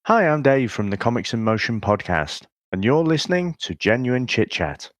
Hi, I'm Dave from the Comics in Motion podcast, and you're listening to Genuine Chit-Chat.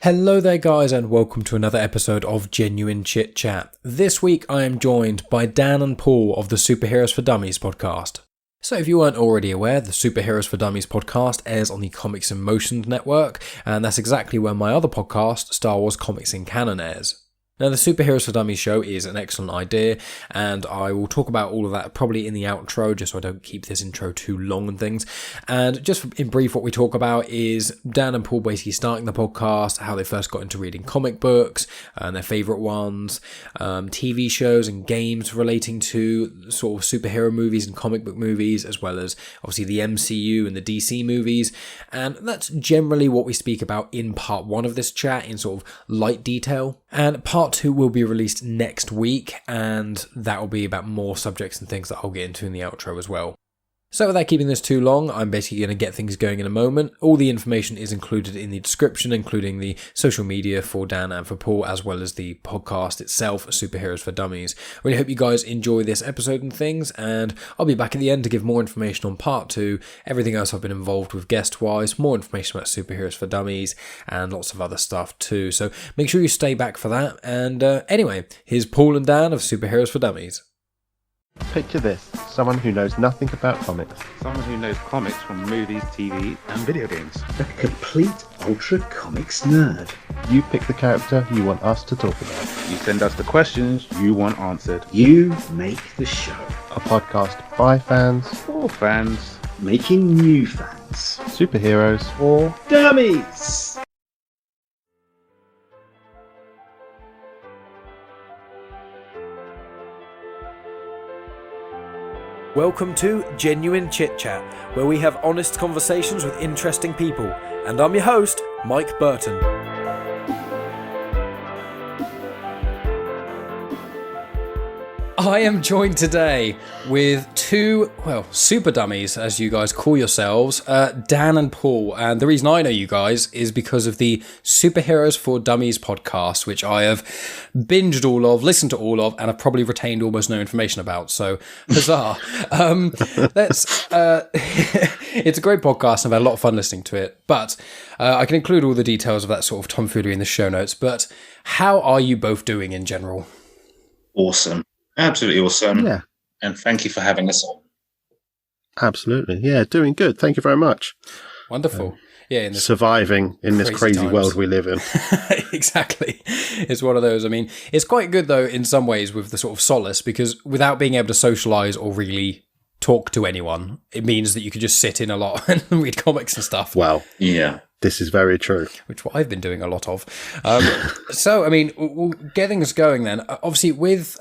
Hello there guys, and welcome to another episode of Genuine Chit-Chat. This week I am joined by Dan and Paul of the Superheroes For Dummies podcast. So if you weren't already aware, the Superheroes For Dummies podcast airs on the Comics in Motion network, and that's exactly where my other podcast, Star Wars Comics in Canon, airs. Now, the Superheroes For Dummies show is an excellent idea, and I will talk about all of that probably in the outro, just so I don't keep this intro too long and things. And just in brief, what we talk about is Dan and Paul basically starting the podcast, how they first got into reading comic books, and their favourite ones, TV shows and games relating to sort of superhero movies and comic book movies, as well as obviously the MCU and the DC movies. And that's generally what we speak about in part one of this chat in sort of light detail. And part two will be released next week, and that will be about more subjects and things that I'll get into in the outro as well. So without keeping this too long, I'm basically going to get things going in a moment. All the information is included in the description, including the social media for Dan and for Paul, as well as the podcast itself, Superheroes For Dummies. Really hope you guys enjoy this episode and things, and I'll be back at the end to give more information on part two, everything else I've been involved with guest-wise, more information about Superheroes For Dummies, and lots of other stuff too. So make sure you stay back for that. And anyway, here's Paul and Dan of Superheroes For Dummies. Picture this, someone who knows nothing about comics. Someone who knows comics from movies, TV, and video games. A complete ultra comics nerd. You pick the character you want us to talk about. You send us the questions you want answered. You make the show. A podcast by fans, For fans. Making new fans. superheroes for Dummies! Welcome to Genuine Chit-Chat, where we have honest conversations with interesting people. And I'm your host, Mike Burton. I am joined today with two, super dummies, as you guys call yourselves, Dan and Paul. And the reason I know you guys is because of the Superheroes For Dummies podcast, which I have binged all of, listened to all of, and have probably retained almost no information about. So, huzzah. It's a great podcast, and I've had a lot of fun listening to it. But I can include all the details of that sort of tomfoolery in the show notes. But how are you both doing in general? Awesome. Absolutely awesome. Yeah. And thank you for having us on. Absolutely. Yeah, doing good. Thank you very much. Wonderful. Yeah, surviving in this crazy times. world we live in. Exactly. It's one of those. I mean, it's quite good, though, in some ways with the sort of solace, because without being able to socialise or really talk to anyone, it means that you could just sit in a lot and read comics and stuff. Well, Yeah. this is very true. Which what I've been doing a lot of. So, I mean, we'll get things going then. Obviously, with...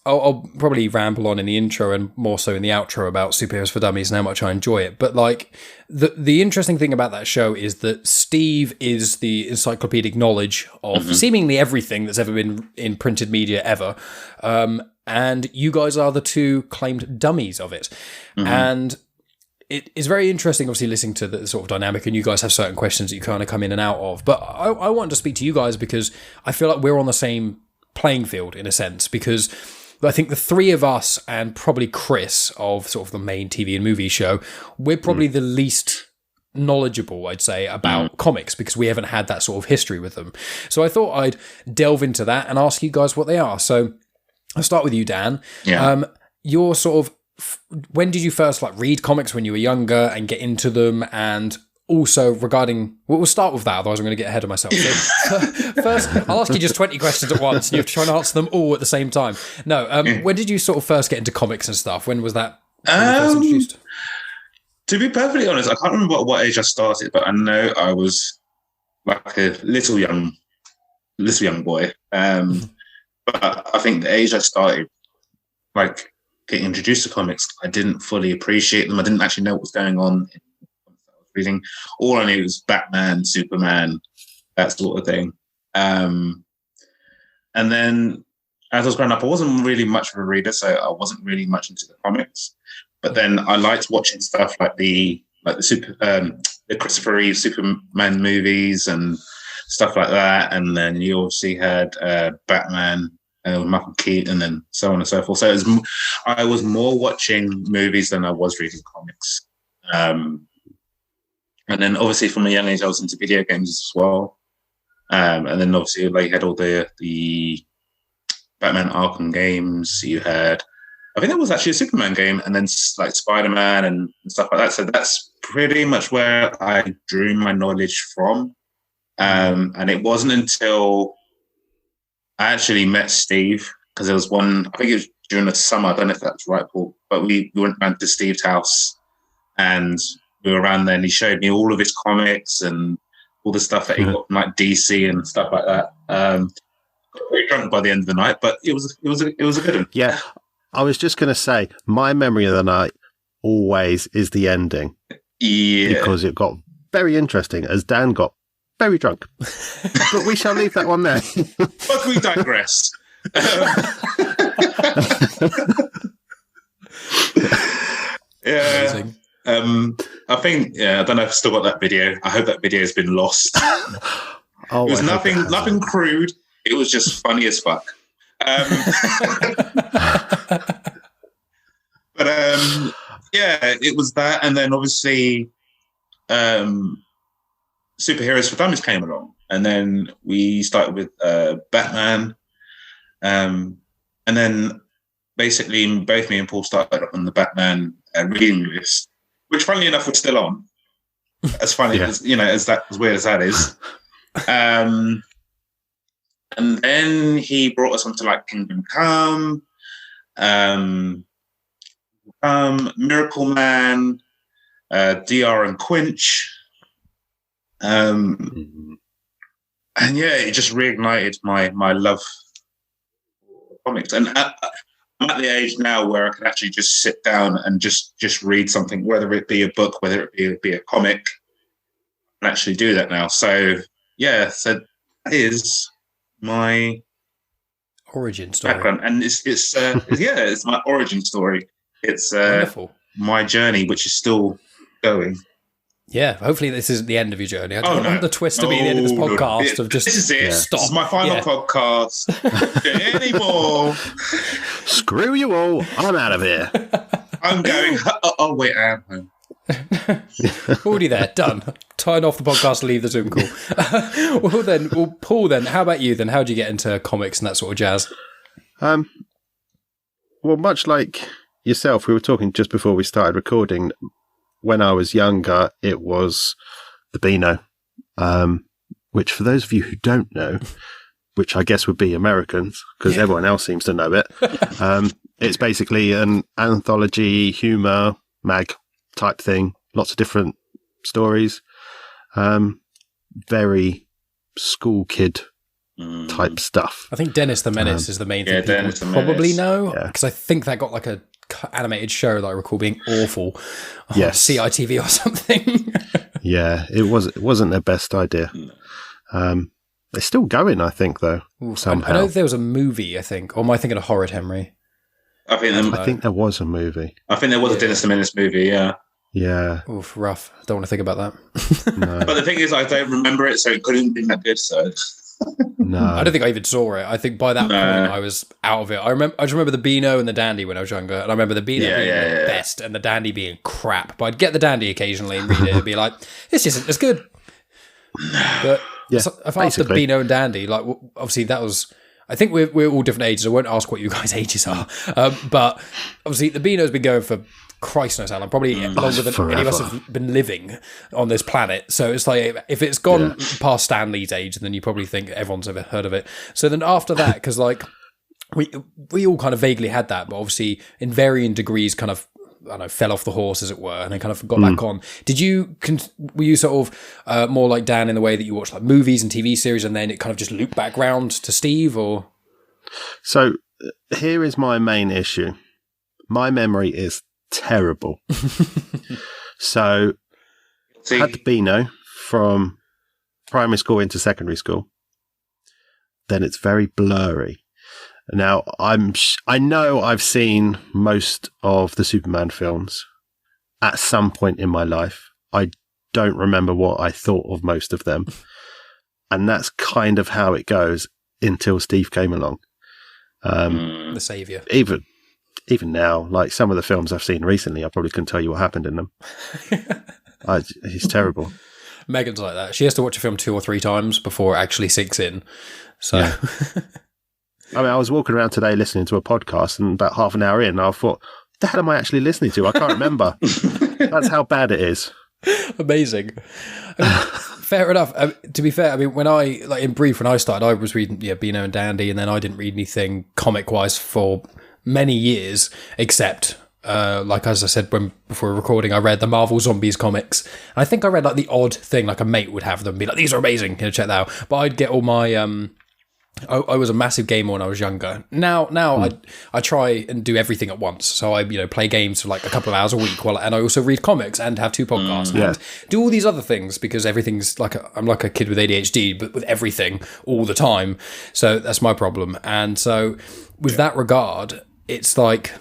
I'll probably ramble on in the intro and more so in the outro about Superheroes For Dummies and how much I enjoy it. But like the interesting thing about that show is that Steve is the encyclopedic knowledge of seemingly everything that's ever been in printed media ever. And you guys are the two claimed dummies of it. And it is very interesting, obviously, listening to the sort of dynamic, and you guys have certain questions that you kind of come in and out of. But I want to speak to you guys because I feel like we're on the same playing field in a sense, because I think the three of us and probably Chris of sort of the main TV and movie show, we're probably the least knowledgeable, I'd say, about comics because we haven't had that sort of history with them. So I thought I'd delve into that and ask you guys what they are. So I'll start with you, Dan. Yeah. You're sort of, when did you first like read comics when you were younger and get into them? And also regarding, we'll start with that, otherwise I'm going to get ahead of myself. So first, I'll ask you just 20 questions at once and you have to try and answer them all at the same time. No, when did you sort of first get into comics and stuff? When was that first introduced? To be perfectly honest, I can't remember what age I started, but I know I was like a little young boy. But I think the age I started, like, getting introduced to comics, I didn't fully appreciate them. I didn't actually know what was going on in reading. All I knew was Batman, Superman, that sort of thing. And then as I was growing up, I wasn't really much of a reader, so I wasn't really much into the comics. But then I liked watching stuff like the Christopher Reeve Superman movies and stuff like that. And then you obviously had Batman Michael Keaton, and so on and so forth. So I was more watching movies than I was reading comics. And then obviously from a young age, I was into video games as well. And then obviously like you had all the Batman Arkham games. You had, I think there was actually a Superman game, and then like Spider-Man and stuff like that. So that's pretty much where I drew my knowledge from. And it wasn't until I actually met Steve, because there was one, I think it was during the summer, I don't know if that's right, Paul, but we went around to Steve's house and we were around there, and he showed me all of his comics and all the stuff that he got from like DC and stuff like that. Got very drunk by the end of the night, but it was a good one. Yeah, I was just going to say, my memory of the night always is the ending. Yeah, because it got very interesting as Dan got very drunk. But we shall leave that one there. But we digress. Yeah. Amazing. I think, I don't know if I've still got that video. I hope that video has been lost. It was nothing crude. It was just funny as fuck. But it was that. And then obviously Superheroes For Dummies came along. And then we started with Batman. And then basically both me and Paul started on the Batman reading list, which funnily enough was still on. As funny as as weird as that is. And then he brought us onto like Kingdom Come, MiracleMan, DR and Quinch. And it just reignited my love for comics. And I'm at the age now where I can actually just sit down and just read something, whether it be a book, whether it be a comic. I can actually do that now. So that is my origin story. Background. And it's my origin story. It's wonderful. My journey, which is still going. Yeah, hopefully this isn't the end of your journey. I don't want the twist to be the end of this podcast of just this is it. Stop. This is my final podcast. Anymore. Screw you all. I'm out of here. I'm going. Oh wait, I am home. Already there, done. Turn off the podcast, leave the Zoom call. Paul, then, how about you then? How did you get into comics and that sort of jazz? Well, much like yourself, we were talking just before we started recording. When I was younger, it was the Beano, which for those of you who don't know, which I guess would be Americans, because everyone else seems to know it, it's basically an anthology, humour, mag type thing, lots of different stories, very school kid type stuff. I think Dennis the Menace is the main thing people probably know, because I think that got like a animated show that I recall being awful on CITV or something. It wasn't their best idea. They're still going, I think, though. Somehow. I know there was a movie, I think, or am I thinking of Horrid Henry? I think there was a movie. I think there was a Dennis the Menace movie, yeah. Oof, rough. Don't want to think about that. No. But the thing is, I don't remember it, so it couldn't be that good, so... No, I don't think I even saw it. I think by that point I was out of it. I just remember the Beano and the Dandy when I was younger, and I remember the Beano being the best and the Dandy being crap. But I'd get the Dandy occasionally and read it and be like, "This isn't as good." But if after Beano and Dandy, like obviously that was. I think we're all different ages. I won't ask what you guys' ages are, but obviously the Beano's been going for Christ knows how long, probably longer than any of us have been living on this planet. So it's like, if it's gone past Stan Lee's age, then you probably think everyone's ever heard of it. So then after that, because like we all kind of vaguely had that, but obviously in varying degrees kind of, I don't know, fell off the horse, as it were, and then kind of got back on. Were you sort of more like Dan in the way that you watched like movies and TV series, and then it kind of just looped back round to Steve, or? So here is my main issue. My memory is terrible. So I had the Beano from primary school into secondary school. Then it's very blurry. Now I know I've seen most of the Superman films at some point in my life. I don't remember what I thought of most of them. And that's kind of how it goes until Steve came along. The saviour. Even now, like some of the films I've seen recently, I probably couldn't tell you what happened in them. He's terrible. Megan's like that. She has to watch a film 2 or 3 times before it actually sinks in. So, yeah. I mean, I was walking around today listening to a podcast, and about half an hour in, I thought, "What the hell am I actually listening to? I can't remember." That's how bad it is. Amazing. I mean, fair enough. To be fair, I mean, when I started, I was reading Beano and Dandy, and then I didn't read anything comic-wise for many years, except as I said before we were recording, I read the Marvel Zombies comics. I think I read like the odd thing, like a mate would have them, be like, "These are amazing, check that out." But I'd get all my I was a massive gamer when I was younger. Now I try and do everything at once. So I play games for like a couple of hours a week, and I also read comics and have 2 podcasts and do all these other things, because everything's like I'm like a kid with ADHD, but with everything all the time. So that's my problem. And so with that regard, it's like,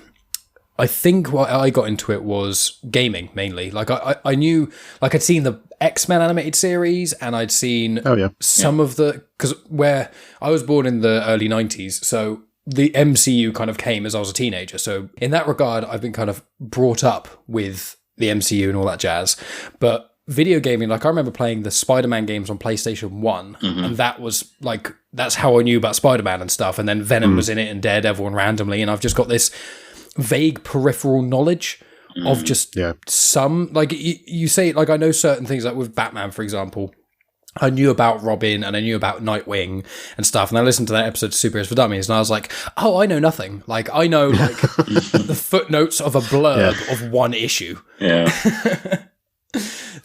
I think what I got into it was gaming mainly. Like I knew, like I'd seen the X-Men animated series, and I'd seen some of the, because where I was born in the early 90s, so the MCU kind of came as I was a teenager. So in that regard, I've been kind of brought up with the MCU and all that jazz. But video gaming, like I remember playing the Spider-Man games on PlayStation 1, and that was like, that's how I knew about Spider-Man and stuff. And then Venom was in it, and Daredevil, and randomly, and I've just got this vague peripheral knowledge of just some, like you say, like I know certain things, like with Batman, for example, I knew about Robin and I knew about Nightwing and stuff. And I listened to that episode of Superheroes For Dummies, and I was like, oh, I know nothing. Like I know like the footnotes of a blurb of one issue. Yeah.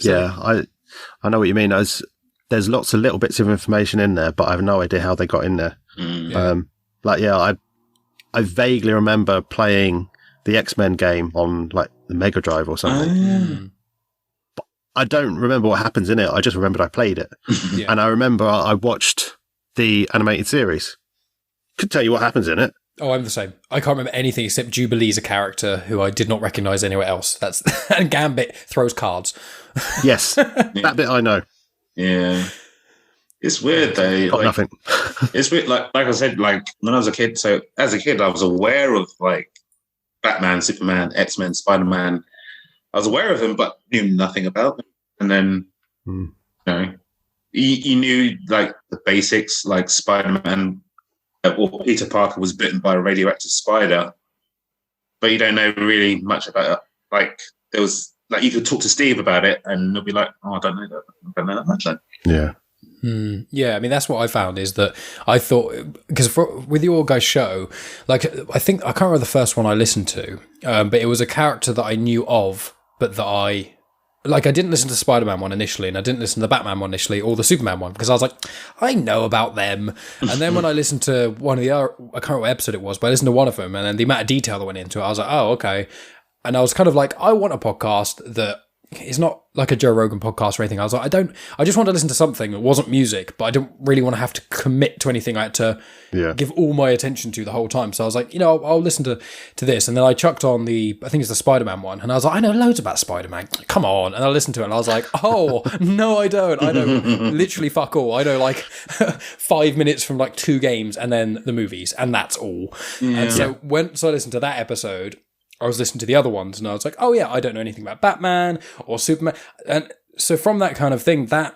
I know what you mean. There's lots of little bits of information in there, but I have no idea how they got in there. I vaguely remember playing the X-Men game on like the Mega Drive or something. But I don't remember what happens in it. I just remembered I played it. And I remember I watched the animated series. Could tell you what happens in it. Oh, I'm the same. I can't remember anything except Jubilee's a character who I did not recognise anywhere else. And Gambit throws cards. Yes, that bit I know. Yeah. It's weird though. Got nothing. It's weird. Like I said, like when I was a kid. So as a kid, I was aware of like Batman, Superman, X-Men, Spider-Man. I was aware of them, but knew nothing about them. And then, you knew like the basics, like Spider-Man, or Peter Parker was bitten by a radioactive spider, but you don't know really much about it. Like there was, like you could talk to Steve about it, and they'll be like, "Oh, I don't know that. I don't know that much." Then. Yeah. Yeah, I mean, that's what I found, is that I thought, because with your guys' show, like, I think, I can't remember the first one I listened to, but it was a character that I knew of, but that I didn't listen to the Spider-Man one initially, and I didn't listen to the Batman one initially, or the Superman one, because I was like, I know about them. And then when I listened to one of the other, I can't remember what episode it was, but I listened to one of them, and then the amount of detail that went into it, I was like, oh, okay. And I was kind of like, I want a podcast that is not like a Joe Rogan podcast or anything. I was like, I just want to listen to something that wasn't music, but I don't really want to have to commit to anything I had to give all my attention to the whole time. So I was like, I'll listen to this. And then I chucked on I think it's the Spider-Man one. And I was like, I know loads about Spider-Man. Come on. And I listened to it and I was like, oh, no, I don't. I know literally fuck all. I know like 5 minutes from like 2 games and then the movies, and that's all. Yeah. And so once I listened to that episode, I was listening to the other ones and I was like, oh yeah, I don't know anything about Batman or Superman. And so from that kind of thing, that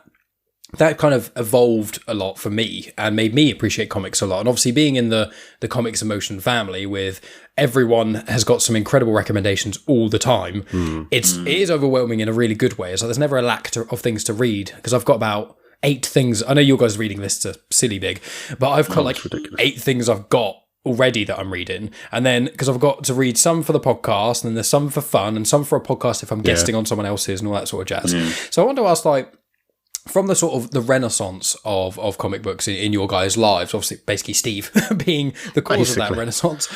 kind of evolved a lot for me and made me appreciate comics a lot. And obviously being in the Comics Emotion family, with everyone has got some incredible recommendations all the time, it is overwhelming in a really good way. It's like there's never a lack of things to read, because I've got about 8 things. I know your guys' reading lists are silly big, but I've got 8 things I've got already that I'm reading, and then because I've got to read some for the podcast, and then there's some for fun and some for a podcast if I'm guesting on someone else's and all that sort of jazz. So I want to ask, like, from the sort of the renaissance of comic books in your guys' lives, obviously basically Steve being the cause of that renaissance,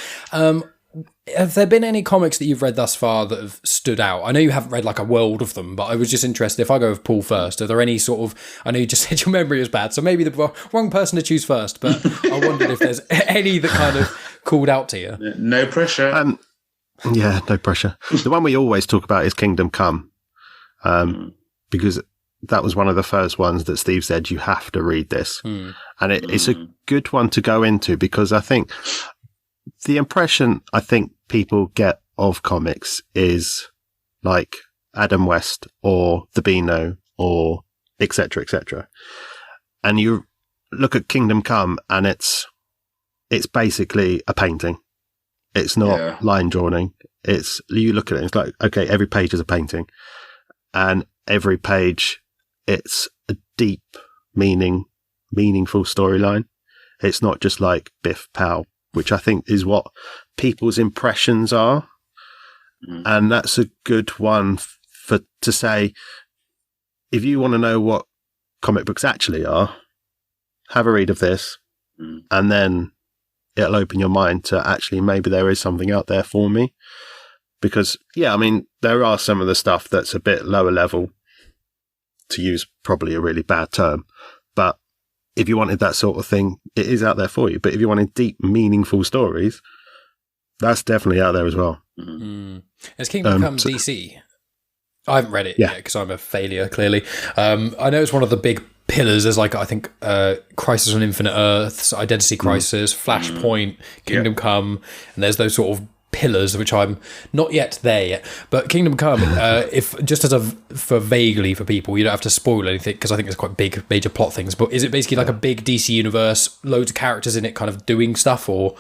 have there been any comics that you've read thus far that have stood out? I know you haven't read like a world of them, but I was just interested, if I go with Paul first, are there any sort of, I know you just said your memory is bad, so maybe the wrong person to choose first, but I wondered if there's any that kind of called out to you. No pressure. No pressure. The one we always talk about is Kingdom Come, because that was one of the first ones that Steve said, you have to read this. And it's a good one to go into, because I think the impression I think people get of comics is like Adam West or the Beano or etc. etc. And you look at Kingdom Come and it's basically a painting. It's not line drawing. It's, you look at it, it's like, okay, every page is a painting, and every page it's a deep meaningful storyline. It's not just like Biff Pow, which I think is what people's impressions are. And that's a good one to say, if you want to know what comic books actually are, have a read of this, and then it'll open your mind to actually maybe there is something out there for me. Because, yeah, I mean, there are some of the stuff that's a bit lower level, to use probably a really bad term. But if you wanted that sort of thing, it is out there for you. But if you wanted deep, meaningful stories, that's definitely out there as well. Has Kingdom Come DC? I haven't read it yet because I'm a failure, clearly. I know it's one of the big pillars. There's like, I think, Crisis on Infinite Earths, Identity Crisis, Flashpoint, Kingdom Come, and there's those sort of pillars, which I'm not yet there yet. But Kingdom Come, if just for vaguely for people, you don't have to spoil anything because I think it's quite big, major plot things. But is it basically like a big DC universe, loads of characters in it, kind of doing stuff, or?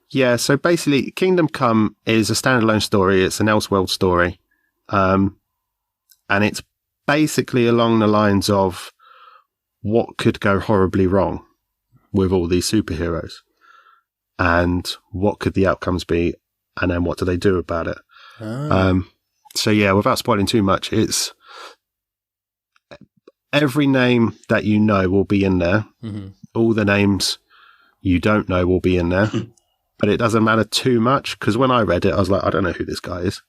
Yeah, so basically, Kingdom Come is a standalone story. It's an Elseworld story, and it's basically along the lines of what could go horribly wrong with all these superheroes, and what could the outcomes be, and then what do they do about it? So yeah, without spoiling too much, it's every name that you know will be in there. All the names you don't know will be in there, but it doesn't matter too much, because when I read it, I was like, I don't know who this guy is,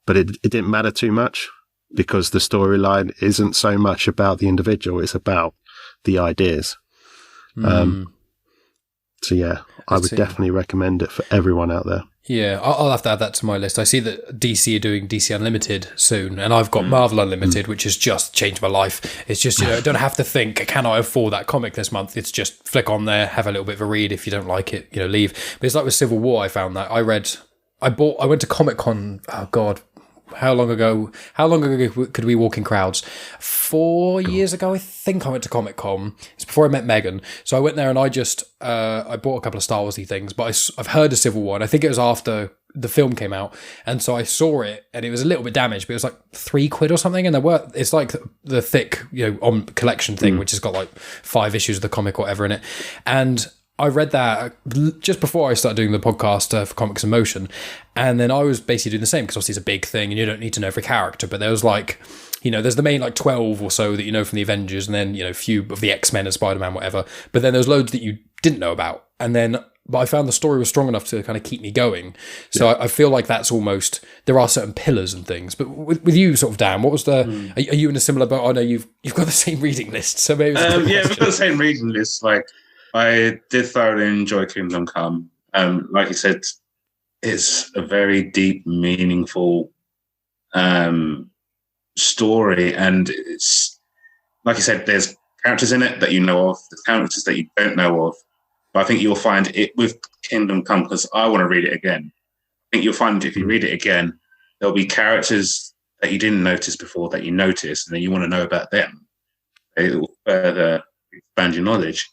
but it didn't matter too much because the storyline isn't so much about the individual, it's about the ideas. So yeah, I would definitely recommend it for everyone out there. Yeah, I'll have to add that to my list. I see that DC are doing DC Unlimited soon, and I've got Marvel Unlimited, which has just changed my life. It's just, I don't have to think, can I afford that comic this month? It's just flick on there, have a little bit of a read. If you don't like it, leave. But it's like with Civil War, I found that. I went to Comic-Con, oh God, how long ago could we walk in crowds? 4 years ago, I think I went to Comic-Con. It's before I met Megan. So I went there and I bought a couple of Star Wars-y things, but I've heard of Civil War, and I think it was after the film came out. And so I saw it, and it was a little bit damaged, but it was like £3 or something. And it's like the thick, on collection thing, which has got like 5 issues of the comic or whatever in it. And I read that just before I started doing the podcast for Comics in Motion, and then I was basically doing the same, because obviously it's a big thing and you don't need to know every character, but there was like, there's the main like 12 or so that you know from the Avengers, and then, a few of the X-Men and Spider-Man, whatever, but then there's loads that you didn't know about, but I found the story was strong enough to kind of keep me going. So I feel like that's almost, there are certain pillars and things. But with you, sort of, Dan, what was are you in a similar boat? I know you've got the same reading list, so maybe we've got the same reading list. Like, I did thoroughly enjoy Kingdom Come. Like you said, it's a very deep, meaningful story, and it's like you said, there's characters in it that you know of, there's characters that you don't know of. But I think you'll find it with Kingdom Come, because I want to read it again. I think you'll find if you read it again, there'll be characters that you didn't notice before that you noticed, and then you want to know about them. It will further expand your knowledge.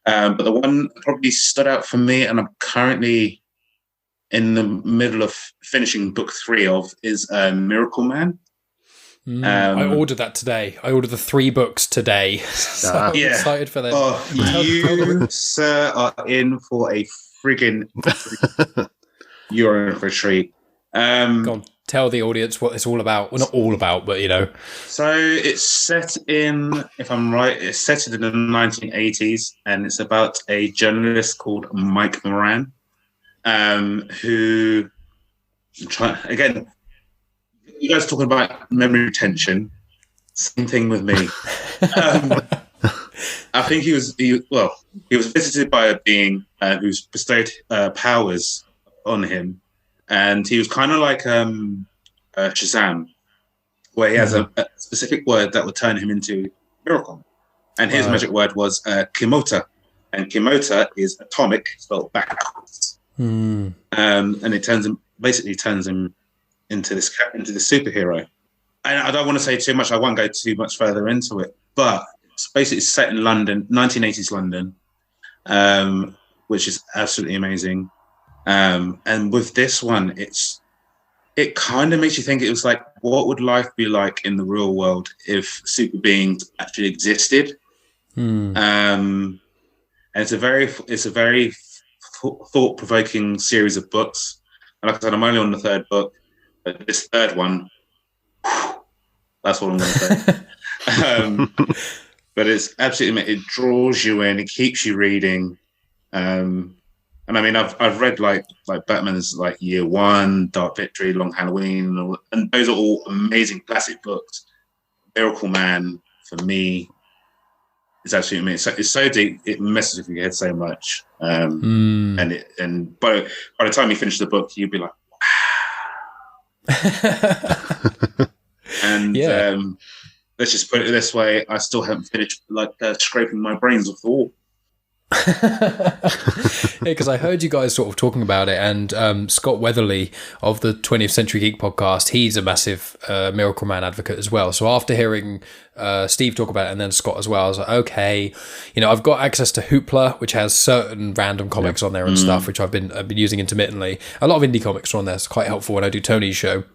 But the one that probably stood out for me, and I'm currently in the middle of finishing book 3 of, is MiracleMan. I ordered that today. I ordered the 3 books today. So I'm excited for them. You, sir, are in for a friggin' you're in for a treat. Go on, tell the audience what it's all about. Well, not all about, but So it's set in, if I'm right, it's set in the 1980s, and it's about a journalist called Mike Moran, who, again, you guys talking about memory retention, same thing with me. I think he was visited by a being who's bestowed powers on him. And he was kind of like Shazam, where he has a specific word that would turn him into miracle. And his magic word was Kimota. And Kimota is atomic, spelled backwards. and it basically turns him into this superhero. And I don't want to say too much. I won't go too much further into it, but it's basically set in London, 1980s London, which is absolutely amazing. And with this one, it kind of makes you think. It was like, what would life be like in the real world if super beings actually existed? And it's a very thought-provoking series of books. And like I said, I'm only on the third book, but this third one, that's what I'm going to say. But it's absolutely, it draws you in, it keeps you reading. And I mean, I've read like Batman's like Year One, Dark Victory, Long Halloween, and those are all amazing classic books. MiracleMan, for me, is absolutely amazing. It's so deep, it messes with your head so much. And by the time you finish the book, you'll be like, wow. And let's just put it this way: I still haven't finished scraping my brains off the wall. Because I heard you guys sort of talking about it, and Scott Weatherly of the 20th Century Geek podcast, he's a massive MiracleMan advocate as well. So after hearing Steve talk about it and then Scott as well, I was like, okay, I've got access to Hoopla, which has certain random comics on there and stuff, which I've been using intermittently. A lot of indie comics are on there. It's quite helpful when I do Tony's show.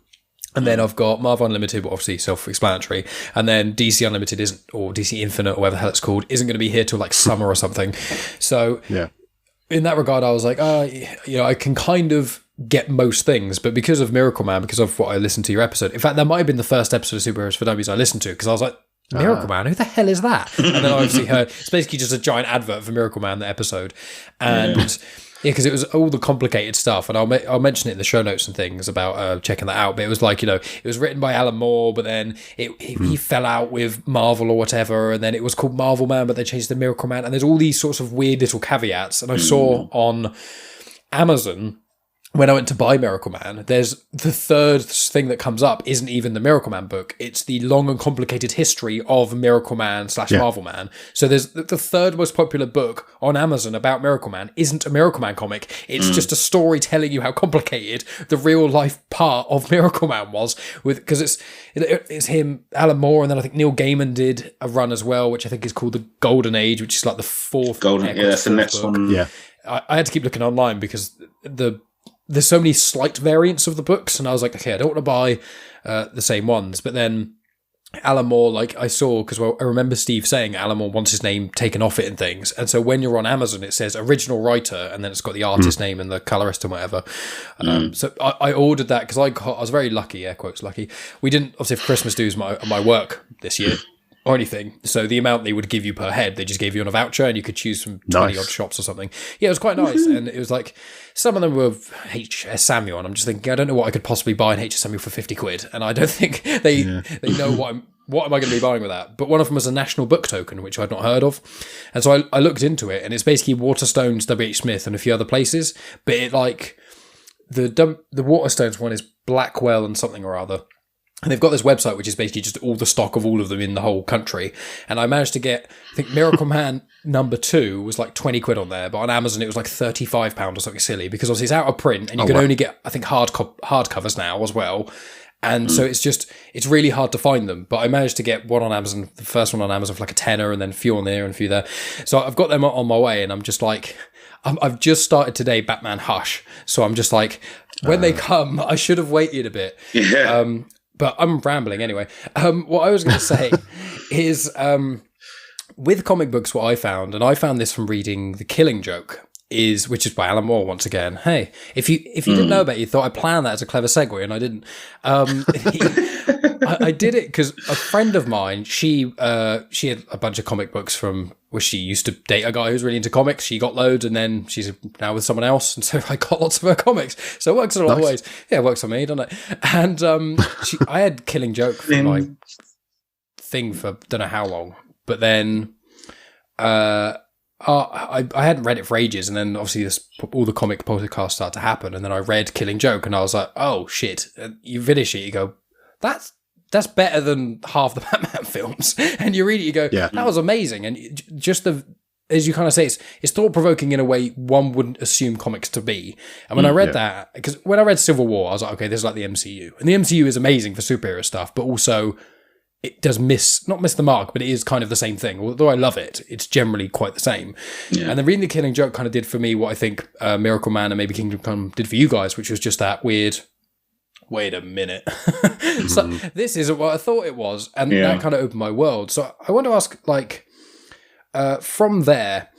And then I've got Marvel Unlimited, but obviously self-explanatory. And then DC Unlimited or DC Infinite, or whatever the hell it's called, isn't going to be here till like summer or something. So in that regard, I was like, I can kind of get most things, but because of MiracleMan, because of what I listened to your episode, in fact, that might have been the first episode of Superheroes for Dummies I listened to, because I was like, MiracleMan, who the hell is that? And then I obviously heard, it's basically just a giant advert for MiracleMan, the episode. And because it was all the complicated stuff, and I'll mention it in the show notes and things about checking that out. But it was like, it was written by Alan Moore, but then he fell out with Marvel or whatever, and then it was called Marvel Man, but they changed it to MiracleMan, and there's all these sorts of weird little caveats. And I saw on Amazon, when I went to buy MiracleMan, there's the third thing that comes up isn't even the MiracleMan book. It's the long and complicated history of MiracleMan / Marvelman. So there's the third most popular book on Amazon about MiracleMan isn't a MiracleMan comic. It's just a story telling you how complicated the real life part of MiracleMan was, because it's him, Alan Moore, and then I think Neil Gaiman did a run as well, which I think is called the Golden Age, which is like the fourth. That's the next book. One. Yeah, I had to keep looking online because there's so many slight variants of the books, and I was like, okay, I don't want to buy the same ones. But then Alan Moore, like I saw, because I remember Steve saying Alan Moore wants his name taken off it and things. And so when you're on Amazon, it says original writer, and then it's got the artist name and the colorist and whatever. So I ordered that because I was very lucky, air quotes lucky. We didn't obviously have Christmas dues my work this year or anything. So the amount they would give you per head, they just gave you on a voucher, and you could choose from 20 odd shops or something. Yeah, it was quite nice. And it was like, some of them were HS Samuel, and I'm just thinking, I don't know what I could possibly buy in HS Samuel for 50 quid. And I don't think they know what am I going to be buying with that. But one of them was a National Book Token, which I'd not heard of. And so I looked into it, and it's basically Waterstones, W.H. Smith, and a few other places. But it like, the Waterstones one is Blackwell and something or other. And they've got this website, which is basically just all the stock of all of them in the whole country. And I managed to get, I think MiracleMan #2 was like 20 quid on there, but on Amazon it was like £35 or something silly, because obviously it's out of print, and you can only get, I think, hardcovers now as well. And so it's really hard to find them. But I managed to get one on Amazon, the first one on Amazon for like a tenner, and then a few on there and a few there. So I've got them on my way, and I'm just like, I've just started today Batman Hush. So I'm just like, when they come, I should have waited a bit. Yeah. But I'm rambling anyway. What I was going to say is, with comic books, what I found, and I found this from reading The Killing Joke, which is by Alan Moore once again. Hey, if you didn't know about it, you thought I planned that as a clever segue, and I didn't. I did it because a friend of mine, she had a bunch of comic books from where she used to date a guy who's really into comics. She got loads, and then she's now with someone else, and so I got lots of her comics. So it works in a lot of ways. Yeah, it works on me, doesn't it? And I had Killing Joke for my thing for don't know how long, but then I hadn't read it for ages, and then obviously all the comic podcasts started to happen, and then I read Killing Joke, and I was like, oh shit! And you finish it, you go, that's better than half the Batman films, and you read it, you go, that was amazing, and just the as you kind of say, it's thought-provoking in a way one wouldn't assume comics to be. And when I read that, because when I read Civil War, I was like, okay, this is like the MCU. And the MCU is amazing for superhero stuff, but also it does not miss the mark, but it is kind of the same thing. Although I love it, it's generally quite the same. Yeah. And then reading The Killing Joke kind of did for me what I think MiracleMan and maybe Kingdom Come did for you guys, which was just that weird, wait a minute. So this isn't what I thought it was. And that kind of opened my world. So I want to ask, like, from there,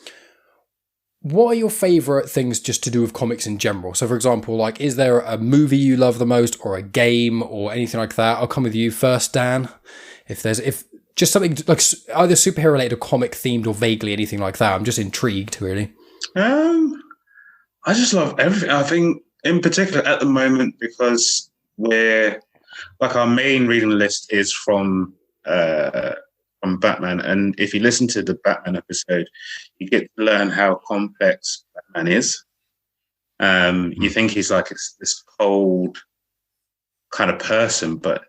what are your favourite things just to do with comics in general? So, for example, like, is there a movie you love the most, or a game, or anything like that? I'll come with you first, Dan. If just something like either superhero related or comic themed or vaguely anything like that, I'm just intrigued, really. I just love everything. I think, in particular, at the moment, because we're like our main reading list is from Batman, and if you listen to the Batman episode, you get to learn how complex Batman is. You think he's like this cold kind of person, but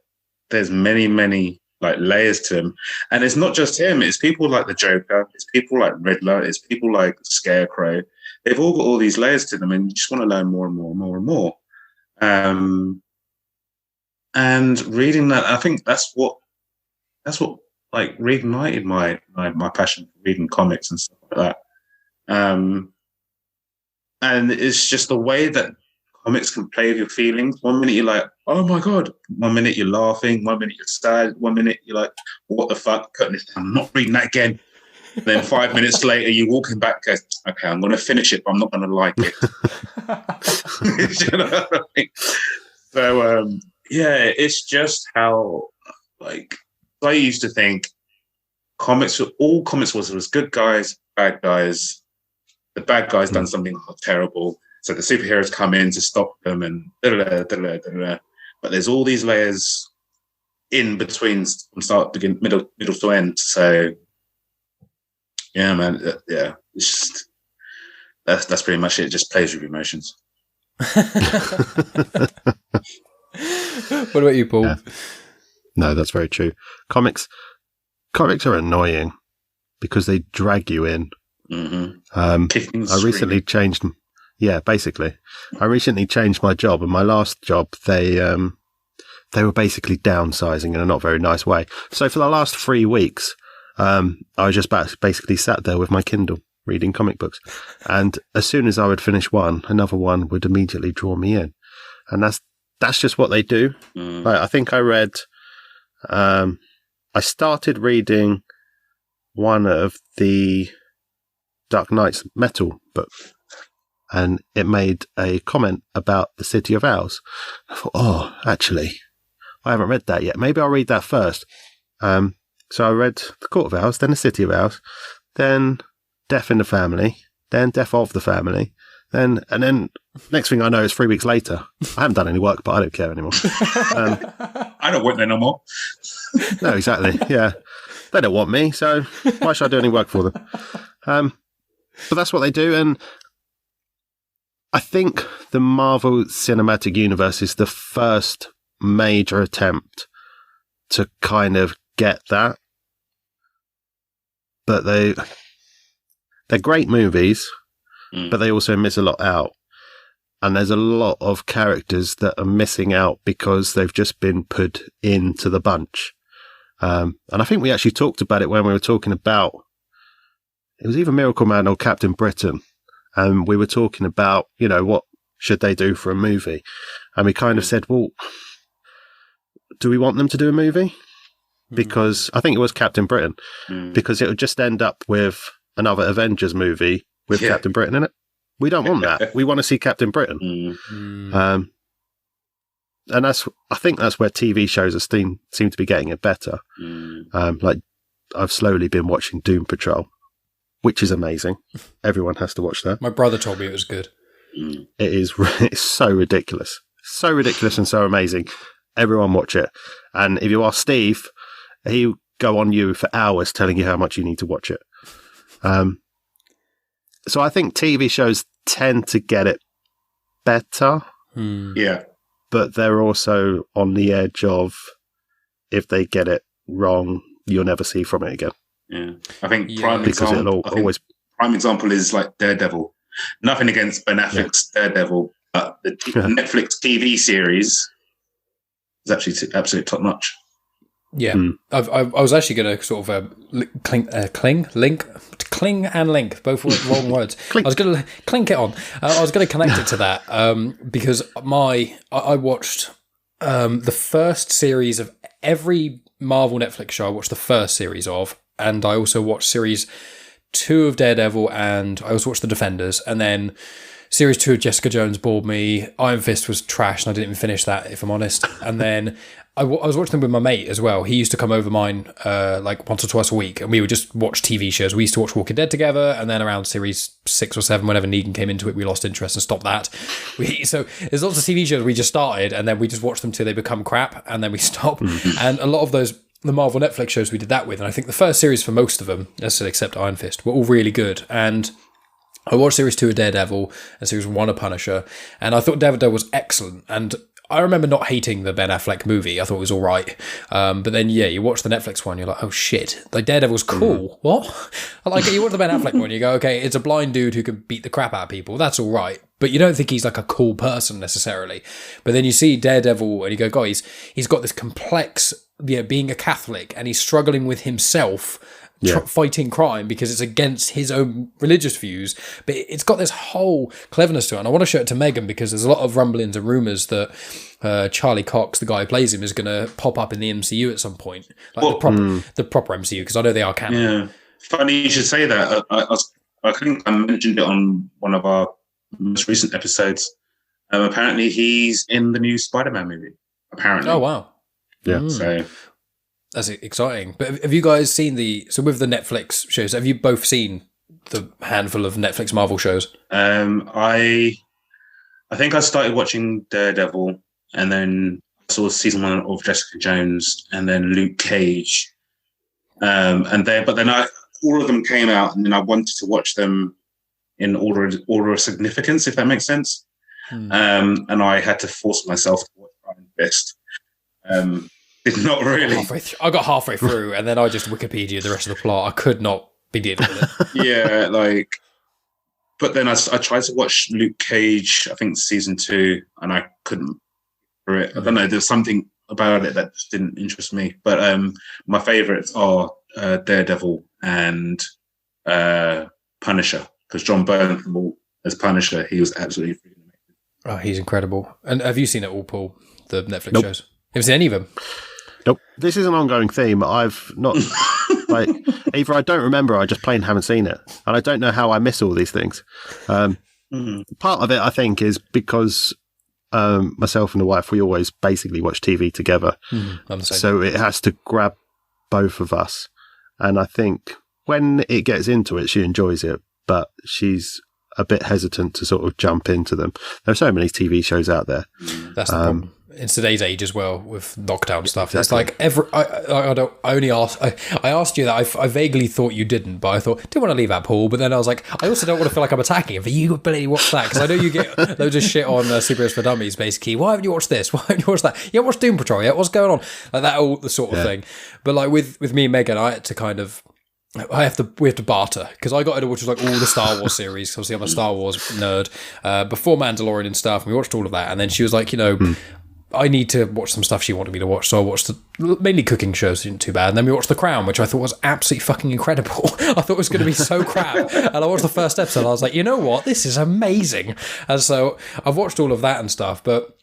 there's many like layers to him, and it's not just him. It's people like the Joker. It's people like Riddler. It's people like Scarecrow. They've all got all these layers to them, and you just want to learn more and more and more and more. And reading that, I think that's what like reignited my passion for reading comics and stuff like that. And it's just the way that comics can play with your feelings. 1 minute you're like, oh my God. 1 minute you're laughing. 1 minute you're sad. 1 minute you're like, what the fuck? Putting this down. I'm not reading that again. And then 5 minutes later, you're walking back, goes, okay, I'm going to finish it, but I'm not going to like it. You know what I mean? So, it's just how, like, I used to think all comics was good guys, bad guys. The bad guys done something terrible, so the superheroes come in to stop them, and da-da-da-da-da-da-da. But there's all these layers in between from start to middle to end. So yeah, man, it's just that's pretty much it. It just plays with your emotions. What about you, Paul? Yeah. No, that's very true. Comics are annoying because they drag you in. I recently changed. Yeah, basically, I recently changed my job, and my last job, they were basically downsizing in a not very nice way. So for the last 3 weeks, I was just basically sat there with my Kindle reading comic books, and as soon as I would finish one, another one would immediately draw me in, and that's just what they do. Like, I think I read. I started reading one of the Dark Knight's Metal book, and it made a comment about the City of Owls. I thought, oh, actually, I haven't read that yet. Maybe I'll read that first. So I read The Court of Owls, then The City of Owls, then Death in the Family, then Death of the Family, and then next thing I know, it's 3 weeks later. I haven't done any work, but I don't care anymore. I don't work there no more. No, exactly. Yeah. They don't want me, so why should I do any work for them? But that's what they do. And I think the Marvel Cinematic Universe is the first major attempt to kind of get that. But they're great movies, but they also miss a lot out. And there's a lot of characters that are missing out because they've just been put into the bunch. And I think we actually talked about it when we were talking about, it was either MiracleMan or Captain Britain. And we were talking about, what should they do for a movie? And we kind of said, well, do we want them to do a movie? Because I think it was Captain Britain, because it would just end up with another Avengers movie with Captain Britain in it. We don't want that. We want to see Captain Britain. And I think that's where TV shows seem to be getting it better. Like, I've slowly been watching Doom Patrol, which is amazing. Everyone has to watch that. My brother told me it was good. It's so ridiculous. So ridiculous and so amazing. Everyone watch it. And if you ask Steve, he'll go on you for hours telling you how much you need to watch it. So I think TV shows tend to get it better. Yeah. But they're also on the edge of, if they get it wrong, you'll never see from it again. Yeah. I think prime example is like Daredevil. Nothing against Ben Affleck's Daredevil, but the Netflix TV series is actually absolutely top notch. Yeah, I was actually going to sort of cling and link, both wrong words. I was going to clink it on. I was going to connect it to that because I watched the first series of every Marvel Netflix show. I watched the first series of, and I also watched series 2 of Daredevil, and I also watched The Defenders, and then series 2 of Jessica Jones bored me. Iron Fist was trash, and I didn't even finish that, if I'm honest. And then I was watching them with my mate as well. He used to come over mine like once or twice a week, and we would just watch TV shows. We used to watch Walking Dead together, and then around series 6 or 7, whenever Negan came into it, we lost interest and stopped that. So there's lots of TV shows we just started, and then we just watch them till they become crap, and then we stop. And a lot of the Marvel Netflix shows we did that with, and I think the first series for most of them, except Iron Fist, were all really good. And I watched series 2 of Daredevil and series 1 of Punisher, and I thought Daredevil was excellent. And I remember not hating the Ben Affleck movie. I thought it was all right. But then, you watch the Netflix one, you're like, oh shit, like Daredevil's cool. What? Like, you watch the Ben Affleck one, you go, okay, it's a blind dude who can beat the crap out of people. That's all right. But you don't think he's like a cool person necessarily. But then you see Daredevil and you go, God, he's got this complex, being a Catholic, and he's struggling with himself, fighting crime because it's against his own religious views, but it's got this whole cleverness to it. And I want to show it to Megan because there's a lot of rumblings and rumours that Charlie Cox, the guy who plays him, is going to pop up in the MCU at some point, like the proper MCU, because I know they are canon. Yeah, funny you should say that. I think I mentioned it on one of our most recent episodes. Apparently, he's in the new Spider-Man movie. Apparently, oh wow, yeah. So that's exciting. But have you guys seen with the Netflix shows, have you both seen the handful of Netflix Marvel shows? I think I started watching Daredevil, and then I saw season 1 of Jessica Jones, and then Luke Cage. But then all of them came out, and then I wanted to watch them in order of significance, if that makes sense. And I had to force myself to watch Iron Fist. Did not really. I got halfway through, and then I just Wikipedia the rest of the plot. I could not be dealing with it. Yeah, but then I tried to watch Luke Cage, I think season 2, and I couldn't for it. I don't know, there's something about it that just didn't interest me. But my favourites are Daredevil and Punisher, because John Bernthal as Punisher, he was absolutely freaking amazing. Oh, he's incredible. And have you seen it all, Paul? The Netflix shows? Have you seen any of them? Nope. This is an ongoing theme. I've not, either I don't remember, I just plain haven't seen it. And I don't know how I miss all these things. Part of it, I think, is because myself and the wife, we always basically watch TV together. So it has to grab both of us. And I think when it gets into it, she enjoys it, but she's a bit hesitant to sort of jump into them. There are so many TV shows out there. That's the problem. In today's age as well, with lockdown stuff. Exactly. It's like I asked you that. I vaguely thought you didn't, but I didn't want to leave that, Paul. But then I was like, I also don't want to feel like I'm attacking him. But you ability watch that, because I know you get loads of shit on Superheroes For Dummies. Basically, why haven't you watched this? Why haven't you watched that? You haven't watched Doom Patrol yet? What's going on? Like that, all the sort of thing. But like with me and Megan, I had to kind of. We have to barter, because I got into which was like all the Star Wars series. Obviously, I'm a Star Wars nerd. Before Mandalorian and stuff, and we watched all of that. And then she was like, I need to watch some stuff she wanted me to watch, so I watched mainly cooking shows, isn't too bad. And then we watched The Crown, which I thought was absolutely fucking incredible. I thought it was going to be so crap. And I watched the first episode, and I was like, you know what? This is amazing. And so I've watched all of that and stuff, but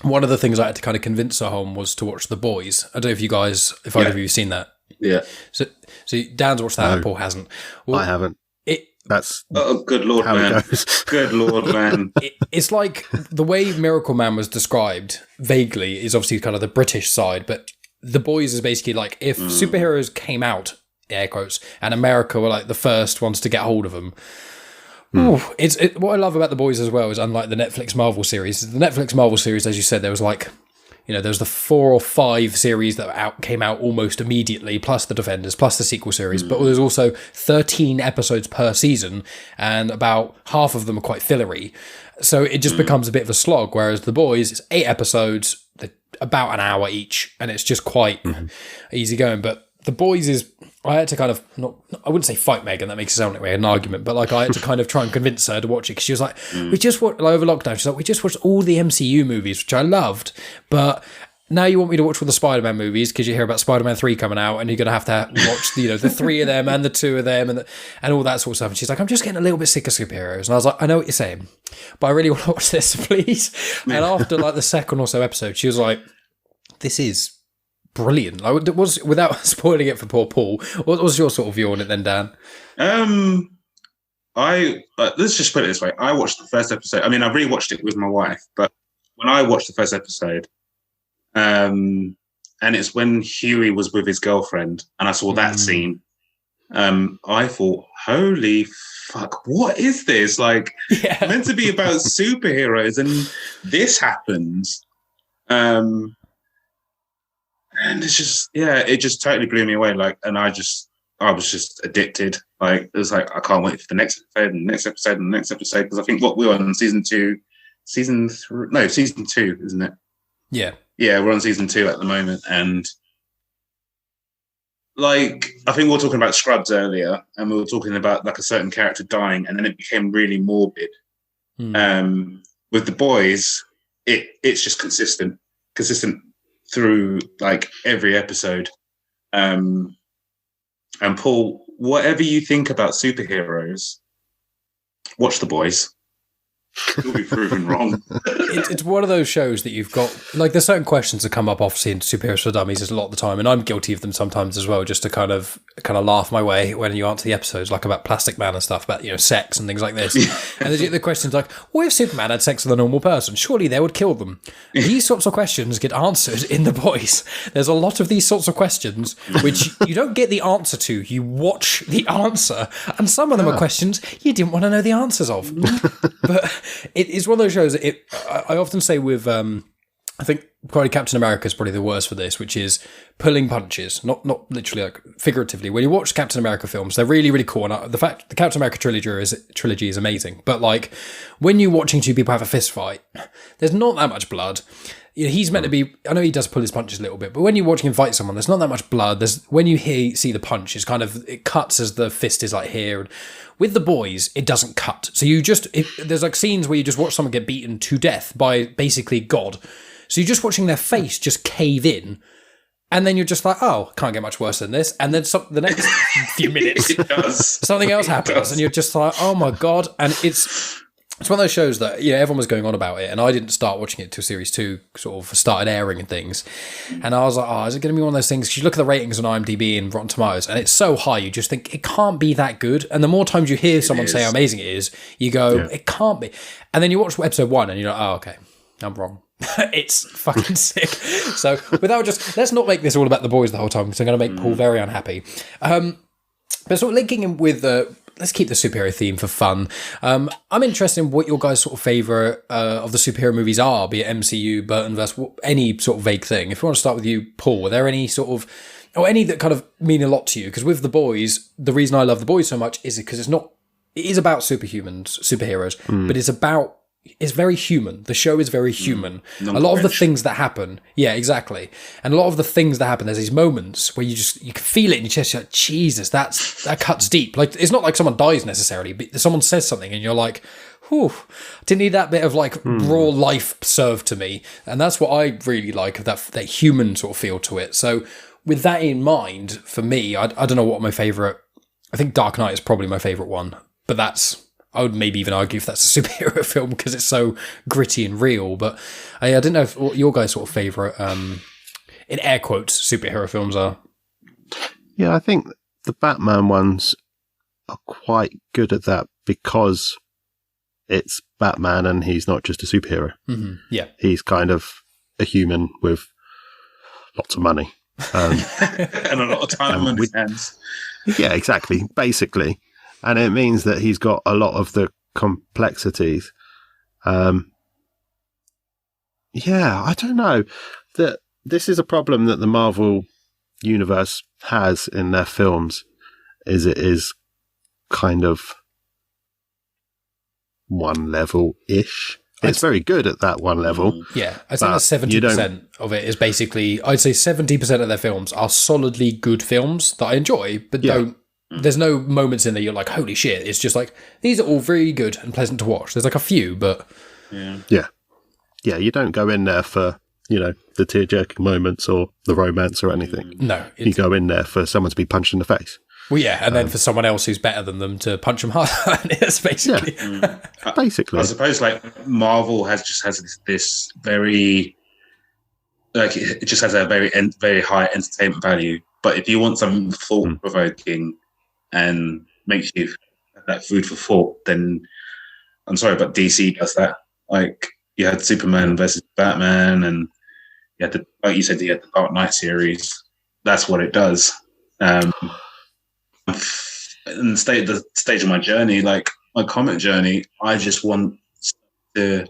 one of the things I had to kind of convince her on was to watch The Boys. I don't know if you guys, if either of you have seen that. Yeah. So Dan's watched that, and Paul hasn't. Well, I haven't. That's good lord, man. Good lord, man. It's like the way MiracleMan was described vaguely is obviously kind of the British side, but The Boys is basically like if superheroes came out, air quotes, and America were like the first ones to get hold of them. What I love about The Boys as well is, unlike the Netflix Marvel series, the Netflix Marvel series, as you said, there was like, there was the 4 or 5 series that came out almost immediately, plus the Defenders, plus the sequel series. But there's also 13 episodes per season, and about half of them are quite fillery. So it just becomes a bit of a slog, whereas The Boys, it's 8 episodes, about an hour each, and it's just quite easy going. But The Boys is, I had to kind of I wouldn't say fight Megan, that makes it sound like an argument, but like I had to kind of try and convince her to watch it because she was like, we just watched, like, over lockdown, she's like, we just watched all the MCU movies, which I loved, but now you want me to watch all the Spider-Man movies because you hear about Spider-Man 3 coming out and you're going to have to watch, the 3 of them and the 2 of them and all that sort of stuff. And she's like, I'm just getting a little bit sick of superheroes. And I was like, I know what you're saying, but I really want to watch this, please. And after like the second or so episode, she was like, this is brilliant. Like, without spoiling it for poor Paul, what was your sort of view on it then, Dan? Let's just put it this way. I watched the first episode. I mean, I rewatched it with my wife, but when I watched the first episode, and it's when Huey was with his girlfriend, and I saw that scene. I thought, "Holy fuck! What is this? Like, meant to be about superheroes, and this happens." And it's just, it just totally blew me away. Like, and I was just addicted. Like, it was like I can't wait for the next episode, and the next episode, and the next episode, because I think we're on season 2, season 2, isn't it? Yeah, we're on season 2 at the moment, and like I think we were talking about Scrubs earlier, and we were talking about like a certain character dying, and then it became really morbid. With the boys, it's just consistent through like every episode. And Paul, whatever you think about superheroes, watch the boys. You'll be proven wrong. It's one of those shows that you've got, like, there's certain questions that come up obviously in Superheroes for Dummies a lot of the time, and I'm guilty of them sometimes as well, just to kind of laugh my way when you answer the episodes, like about Plastic Man and stuff, about, sex and things like this. And the questions like, what if Superman had sex with a normal person? Surely they would kill them. These sorts of questions get answered in The Boys. There's a lot of these sorts of questions which you don't get the answer to, you watch the answer, and some of them are questions you didn't want to know the answers of. But it's one of those shows that I often say with, I think probably Captain America is probably the worst for this, which is pulling punches, not literally, like figuratively. When you watch Captain America films, they're really, really cool. And the Captain America trilogy is amazing. But like when you're watching two people have a fist fight, there's not that much blood. He's meant to be, I know he does pull his punches a little bit, but when you're watching him fight someone, there's not that much blood. When you see the punch, it cuts as the fist is like here. And with The Boys, it doesn't cut. So there's like scenes where you just watch someone get beaten to death by basically God. So you're just watching their face just cave in. And then you're just like, oh, can't get much worse than this. And then the next few minutes, something else happens. And you're just like, oh my God. And it's one of those shows that, everyone was going on about it, and I didn't start watching it till series 2 sort of started airing and things. And I was like, oh, is it going to be one of those things? Because you look at the ratings on IMDb and Rotten Tomatoes, and it's so high, you just think, it can't be that good. And the more times you hear someone say how amazing it is, you go, it can't be. And then you watch episode 1, and you're like, oh, okay, I'm wrong. It's fucking sick. So let's not make this all about The Boys the whole time, because I'm going to make Paul very unhappy. But sort of linking in with let's keep the superhero theme for fun. I'm interested in what your guys' sort of favourite of the superhero movies are, be it MCU, Burtonverse, any sort of vague thing. If you want to start with you, Paul, are there any sort of, or any that kind of mean a lot to you? Because with The Boys, the reason I love The Boys so much is because it is about superheroes, but it's very human. The show is very human. A lot of the things that happen, exactly. And a lot of the things that happen, there's these moments where you can feel it in your chest. You're like, Jesus, that cuts deep. Like, it's not like someone dies necessarily, but someone says something and you're like, whew, didn't need that bit of like raw life served to me. And that's what I really like, of that human sort of feel to it. So with that in mind, for me, I don't know what my favourite, I think Dark Knight is probably my favourite one, but I would maybe even argue if that's a superhero film because it's so gritty and real. But I didn't know what your guys' sort of favourite, in air quotes, superhero films are. Yeah, I think the Batman ones are quite good at that because it's Batman and he's not just a superhero. Mm-hmm. Yeah. He's kind of a human with lots of money. And a lot of time on his hands. Yeah, exactly. Basically. And it means that he's got a lot of the complexities. I don't know. This is a problem that the Marvel universe has in their films, is it is kind of one level-ish. it's very good at that one level. Yeah, I'd say that 70% of it is basically, I'd say 70% of their films are solidly good films that I enjoy, but there's no moments in there you're like, holy shit. It's just like, these are all very good and pleasant to watch. There's like a few, but... Yeah, you don't go in there for, the tear-jerking moments or the romance or anything. No. You go in there for someone to be punched in the face. Well, yeah, and then for someone else who's better than them to punch them hard. It's basically... Yeah. Basically. I suppose, Marvel has this very... it just has a very high entertainment value. But if you want something thought-provoking and makes you have that food for thought, then I'm sorry, but DC does that. You had Superman versus Batman, and you had like you said, you had the Dark Knight series. That's what it does. In the stage of my journey, like my comic journey, I just want to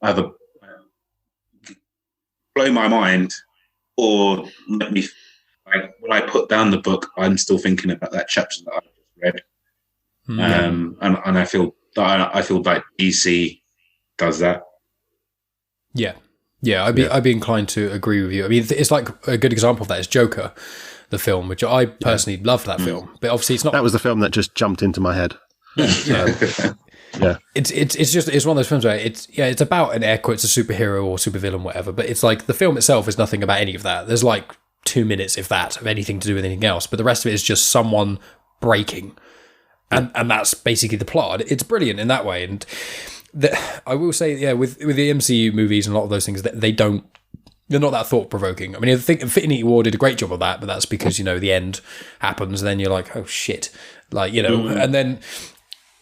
either blow my mind or let me. When I put down the book, I'm still thinking about that chapter that I just read, and I feel like DC does that. Yeah, I'd be inclined to agree with you. I mean, it's like a good example of that is Joker, the film, which I personally loved that film, but obviously it's not. That was the film that just jumped into my head. Yeah. It's one of those films where it's about an air quotes a superhero or supervillain, whatever. But it's like the film itself is nothing about any of that. There's like 2 minutes, if that, of anything to do with anything else. But the rest of it is just someone breaking, and that's basically the plot. It's brilliant in that way. And I will say, with the MCU movies and a lot of those things, they're not that thought provoking. I mean, I think Infinity War did a great job of that, but that's because the end happens, and then you're like, oh shit, and then.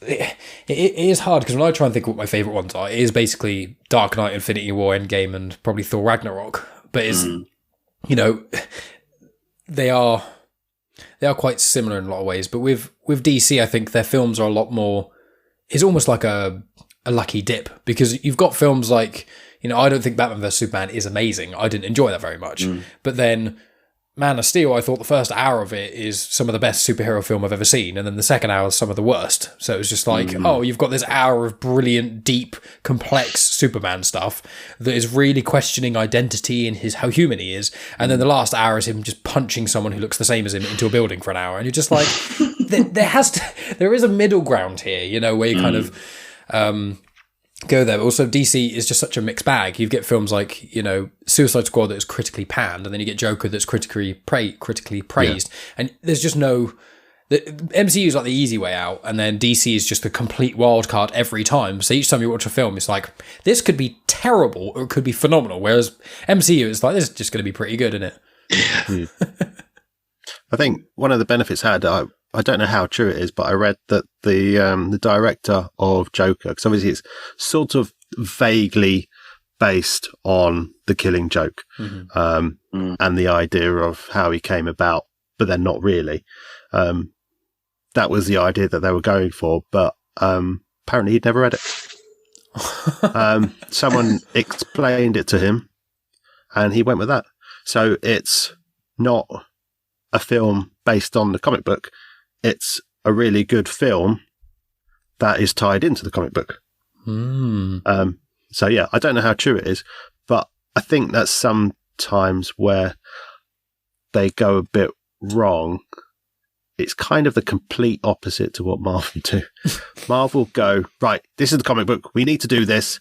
It is hard because when I try and think what my favourite ones are, it is basically Dark Knight, Infinity War, Endgame, and probably Thor Ragnarok. But it's they are quite similar in a lot of ways. But with DC, I think their films are a lot more. It's almost like a lucky dip because you've got films like I don't think Batman vs Superman is amazing. I didn't enjoy that very much. But then Man of Steel, I thought the first hour of it is some of the best superhero film I've ever seen, and then the second hour is some of the worst. So it was just like, you've got this hour of brilliant, deep, complex Superman stuff that is really questioning identity and how human he is, and then the last hour is him just punching someone who looks the same as him into a building for an hour, and you're just like, there is a middle ground here, where you kind of go there. But also DC is just such a mixed bag. You get films like Suicide Squad that is critically panned, and then you get Joker that's critically praised, and there's just no. The MCU is like the easy way out, and then DC is just a complete wild card every time. So each time you watch a film, it's like this could be terrible or it could be phenomenal. Whereas MCU is like this is just going to be pretty good, isn't it? I think one of the benefits I don't know how true it is, but I read that the director of Joker, because obviously it's sort of vaguely based on The Killing Joke, and the idea of how he came about, but then not really. That was the idea that they were going for, but apparently he'd never read it. Someone explained it to him, and he went with that. So it's not a film based on the comic book. It's a really good film that is tied into the comic book. So yeah, I don't know how true it is, but I think that's sometimes where they go a bit wrong. It's kind of the complete opposite to what Marvel do. Marvel go, right, this is the comic book. We need to do this.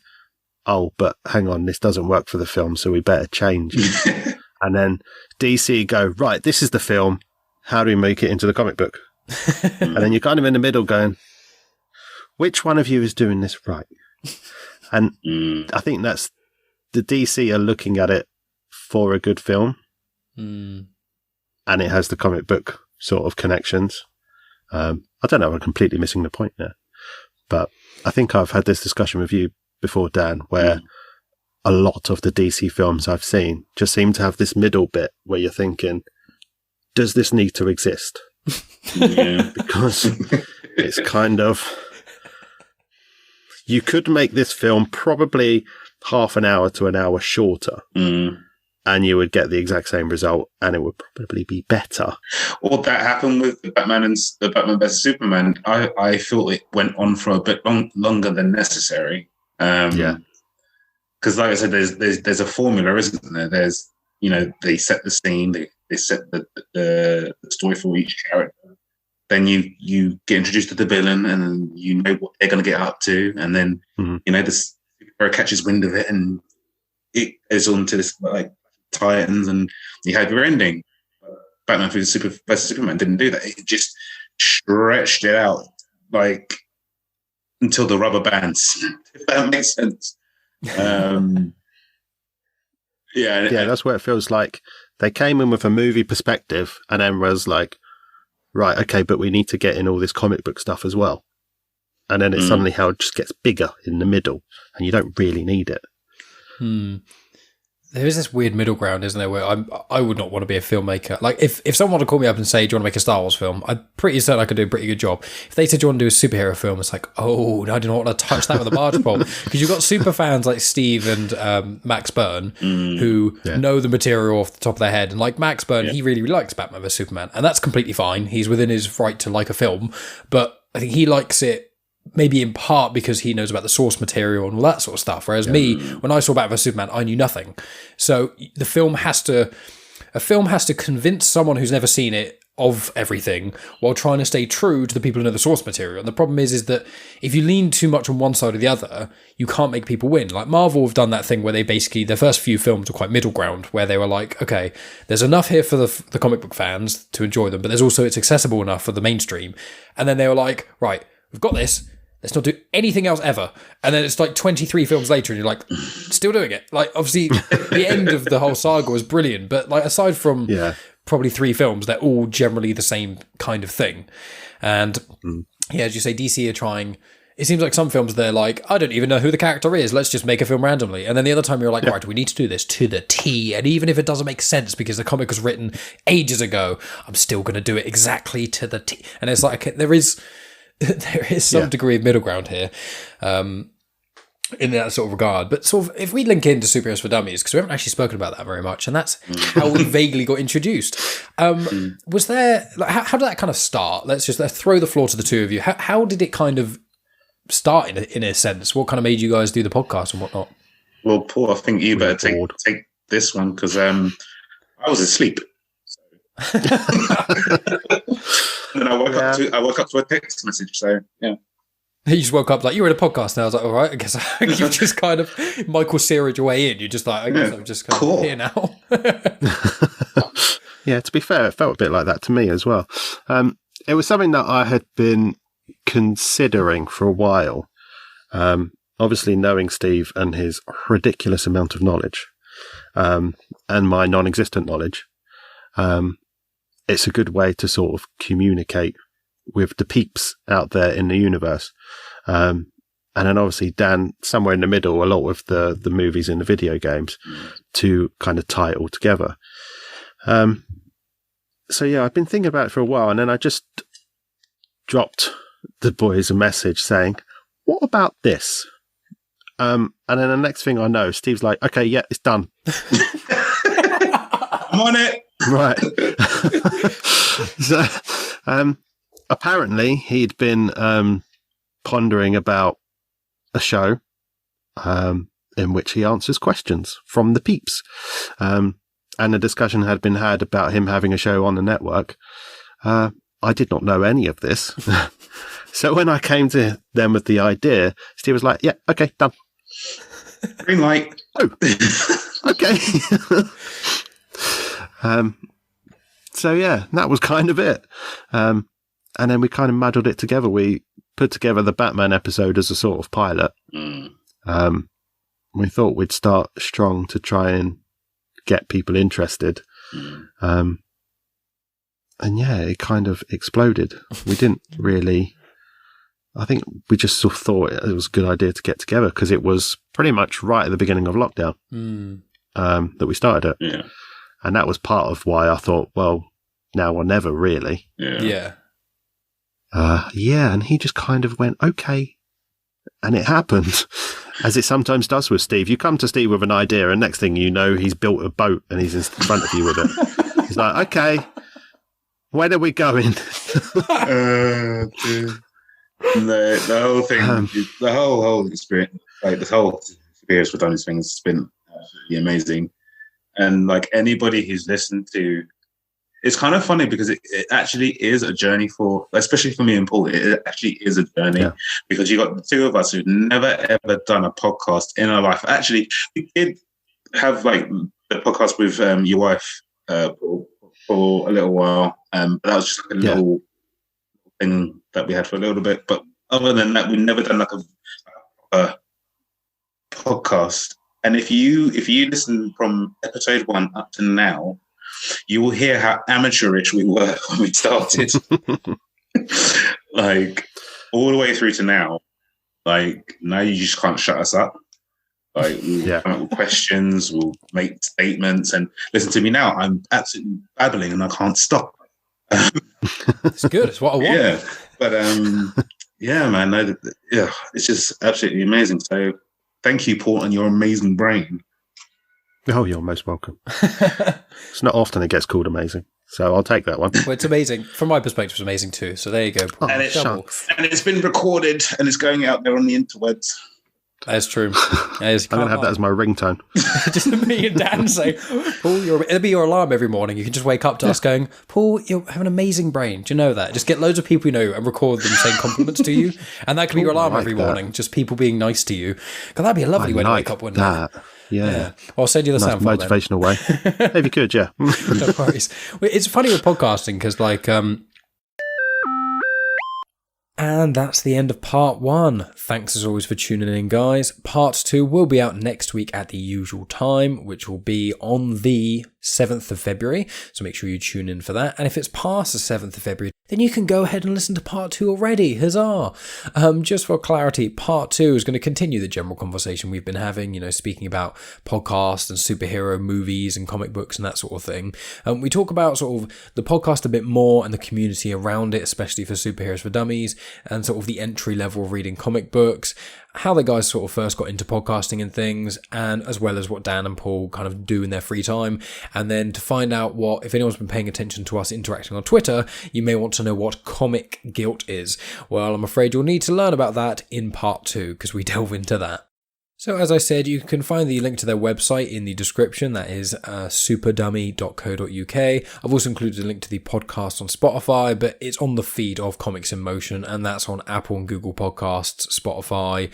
Oh, but hang on, this doesn't work for the film, so we better change. And then DC go, right, this is the film. How do we make it into the comic book? And then you're kind of in the middle going, which one of you is doing this right? And I think that's the DC are looking at it for a good film. And it has the comic book sort of connections. I don't know, I'm completely missing the point there. But I think I've had this discussion with you before, Dan, where a lot of the DC films I've seen just seem to have this middle bit where you're thinking, does this need to exist? Because it's kind of, you could make this film probably half an hour to an hour shorter, and you would get the exact same result, and it would probably be better. Well, that happened with the Batman vs Superman. I felt it went on for a bit longer than necessary. because like I said, there's a formula, isn't there? There's, they set the scene, they set the story for each character. Then you get introduced to the villain, and then you know what they're going to get up to, and then the superhero catches wind of it, and it goes on to this like Titans, and you have your ending. Batman versus Superman didn't do that. It just stretched it out like until the rubber bands, if that makes sense. That's where it feels like they came in with a movie perspective, and then was like, right, okay, but we need to get in all this comic book stuff as well. And then it's suddenly how it just gets bigger in the middle, and you don't really need it. There is this weird middle ground, isn't there, where I would not want to be a filmmaker. Like, if someone wanted to call me up and say, do you want to make a Star Wars film? I'm pretty certain I could do a pretty good job. If they said, do you want to do a superhero film? It's like, oh, I do not want to touch that with a barge pole. Because you've got super fans like Steve and Max Byrne, who know the material off the top of their head. And like Max Byrne, he really likes Batman vs Superman. And that's completely fine. He's within his right to like a film. But I think he likes it maybe in part because he knows about the source material and all that sort of stuff. Whereas me, when I saw Batman vs Superman, I knew nothing. So a film has to convince someone who's never seen it of everything while trying to stay true to the people who know the source material. And the problem is that if you lean too much on one side or the other, you can't make people win. Like Marvel have done that thing where they basically, their first few films were quite middle ground, where they were like, okay, there's enough here for the comic book fans to enjoy them, but there's also, it's accessible enough for the mainstream. And then they were like, right, we've got this. Let's not do anything else ever. And then it's like 23 films later and you're like, still doing it. Like, obviously, the end of the whole saga was brilliant. But like, aside from probably 3 films, they're all generally the same kind of thing. And as you say, DC are trying... It seems like some films, they're like, I don't even know who the character is. Let's just make a film randomly. And then the other time you're like, right, we need to do this to the T. And even if it doesn't make sense because the comic was written ages ago, I'm still going to do it exactly to the T. And it's like, there is some degree of middle ground here in that sort of regard. But sort of, if we link into Superheroes for Dummies, because we haven't actually spoken about that very much, and that's how we vaguely got introduced. Was there, like, how did that kind of start? Let's throw the floor to the two of you. How did it kind of start in a sense? What kind of made you guys do the podcast and whatnot? Well, Paul, I think you better take this one because I was asleep. And then I woke up to a text message. So yeah, you just woke up like you were in a podcast. And I was like, all right, I guess you just kind of Michael Cera your way in. You're just like, I guess I'm just kind of here now. Yeah, to be fair, it felt a bit like that to me as well. It was something that I had been considering for a while. Obviously, knowing Steve and his ridiculous amount of knowledge, and my non-existent knowledge. It's a good way to sort of communicate with the peeps out there in the universe. And then obviously Dan, somewhere in the middle, a lot with the movies and the video games to kind of tie it all together. So yeah, I've been thinking about it for a while, and then I just dropped the boys a message saying, what about this? And then the next thing I know, Steve's like, okay, yeah, it's done. I'm on it. Right. So, apparently he'd been pondering about a show in which he answers questions from the peeps. And a discussion had been had about him having a show on the network. I did not know any of this. So when I came to them with the idea, Steve was like, yeah, okay, done. Green light. Oh, okay. So yeah, that was kind of it. And then we kind of muddled it together. We put together the Batman episode as a sort of pilot. We thought we'd start strong to try and get people interested. And yeah, it kind of exploded. We didn't really, I think we just sort of thought it was a good idea to get together because it was pretty much right at the beginning of lockdown that we started it. Yeah. And that was part of why I thought, well, now or never, really. Yeah. And he just kind of went, okay. And it happened, as it sometimes does with Steve. You come to Steve with an idea, and next thing you know, he's built a boat and he's in front of you with it. He's like, okay, where are we going? The whole thing, the whole experience, like the whole Superheroes For Dummies thing has been absolutely amazing. And like anybody who's listened to, it's kind of funny because it actually is a journey for, especially for me and Paul, it actually is a journey because you got the two of us who've never ever done a podcast in our life. Actually, we did have like the podcast with your wife for a little while, but that was just like a little thing that we had for a little bit. But other than that, we've never done like a podcast. And if you listen from episode 1 up to now, you will hear how amateurish we were when we started. Like all the way through to now. Like now you just can't shut us up. Like we'll come up with questions, we'll make statements, and listen to me now. I'm absolutely babbling and I can't stop. It's good. It's what I want. Yeah, but man, it's just absolutely amazing. So thank you, Paul, and your amazing brain. Oh, you're most welcome. It's not often it gets called amazing, so I'll take that one. Well, it's amazing. From my perspective, it's amazing too. So there you go. Oh, and it's been recorded and it's going out there on the interwebs. That's true. I'm going to have that as my ringtone. Just me and Dan say, Paul, it'll be your alarm every morning. You can just wake up to us going, Paul, you have an amazing brain. Do you know that? Just get loads of people you know and record them saying compliments to you. And that can be your alarm every morning. Just people being nice to you. God, that'd be a lovely way to wake up one day. Yeah. Well, I'll send you the sound file then. Motivational way. If you could, yeah. No worries. It's funny with podcasting because, like, and that's the end of part 1. Thanks as always for tuning in, guys. Part 2 will be out next week at the usual time, which will be on the 7th of February. So make sure you tune in for that. And if it's past the 7th of February, then you can go ahead and listen to part 2 already. Huzzah! Just for clarity, part 2 is going to continue the general conversation we've been having, you know, speaking about podcasts and superhero movies and comic books and that sort of thing. We talk about sort of the podcast a bit more and the community around it, especially for Superheroes For Dummies, and sort of the entry level of reading comic books, how the guys sort of first got into podcasting and things, and as well as what Dan and Paul kind of do in their free time. And then to find out what, if anyone's been paying attention to us interacting on Twitter, you may want to know what comic guilt is. Well, I'm afraid you'll need to learn about that in part 2, because we delve into that. So as I said, you can find the link to their website in the description. That is superdummy.co.uk. I've also included a link to the podcast on Spotify, but it's on the feed of Comics in Motion, and that's on Apple and Google Podcasts, Spotify,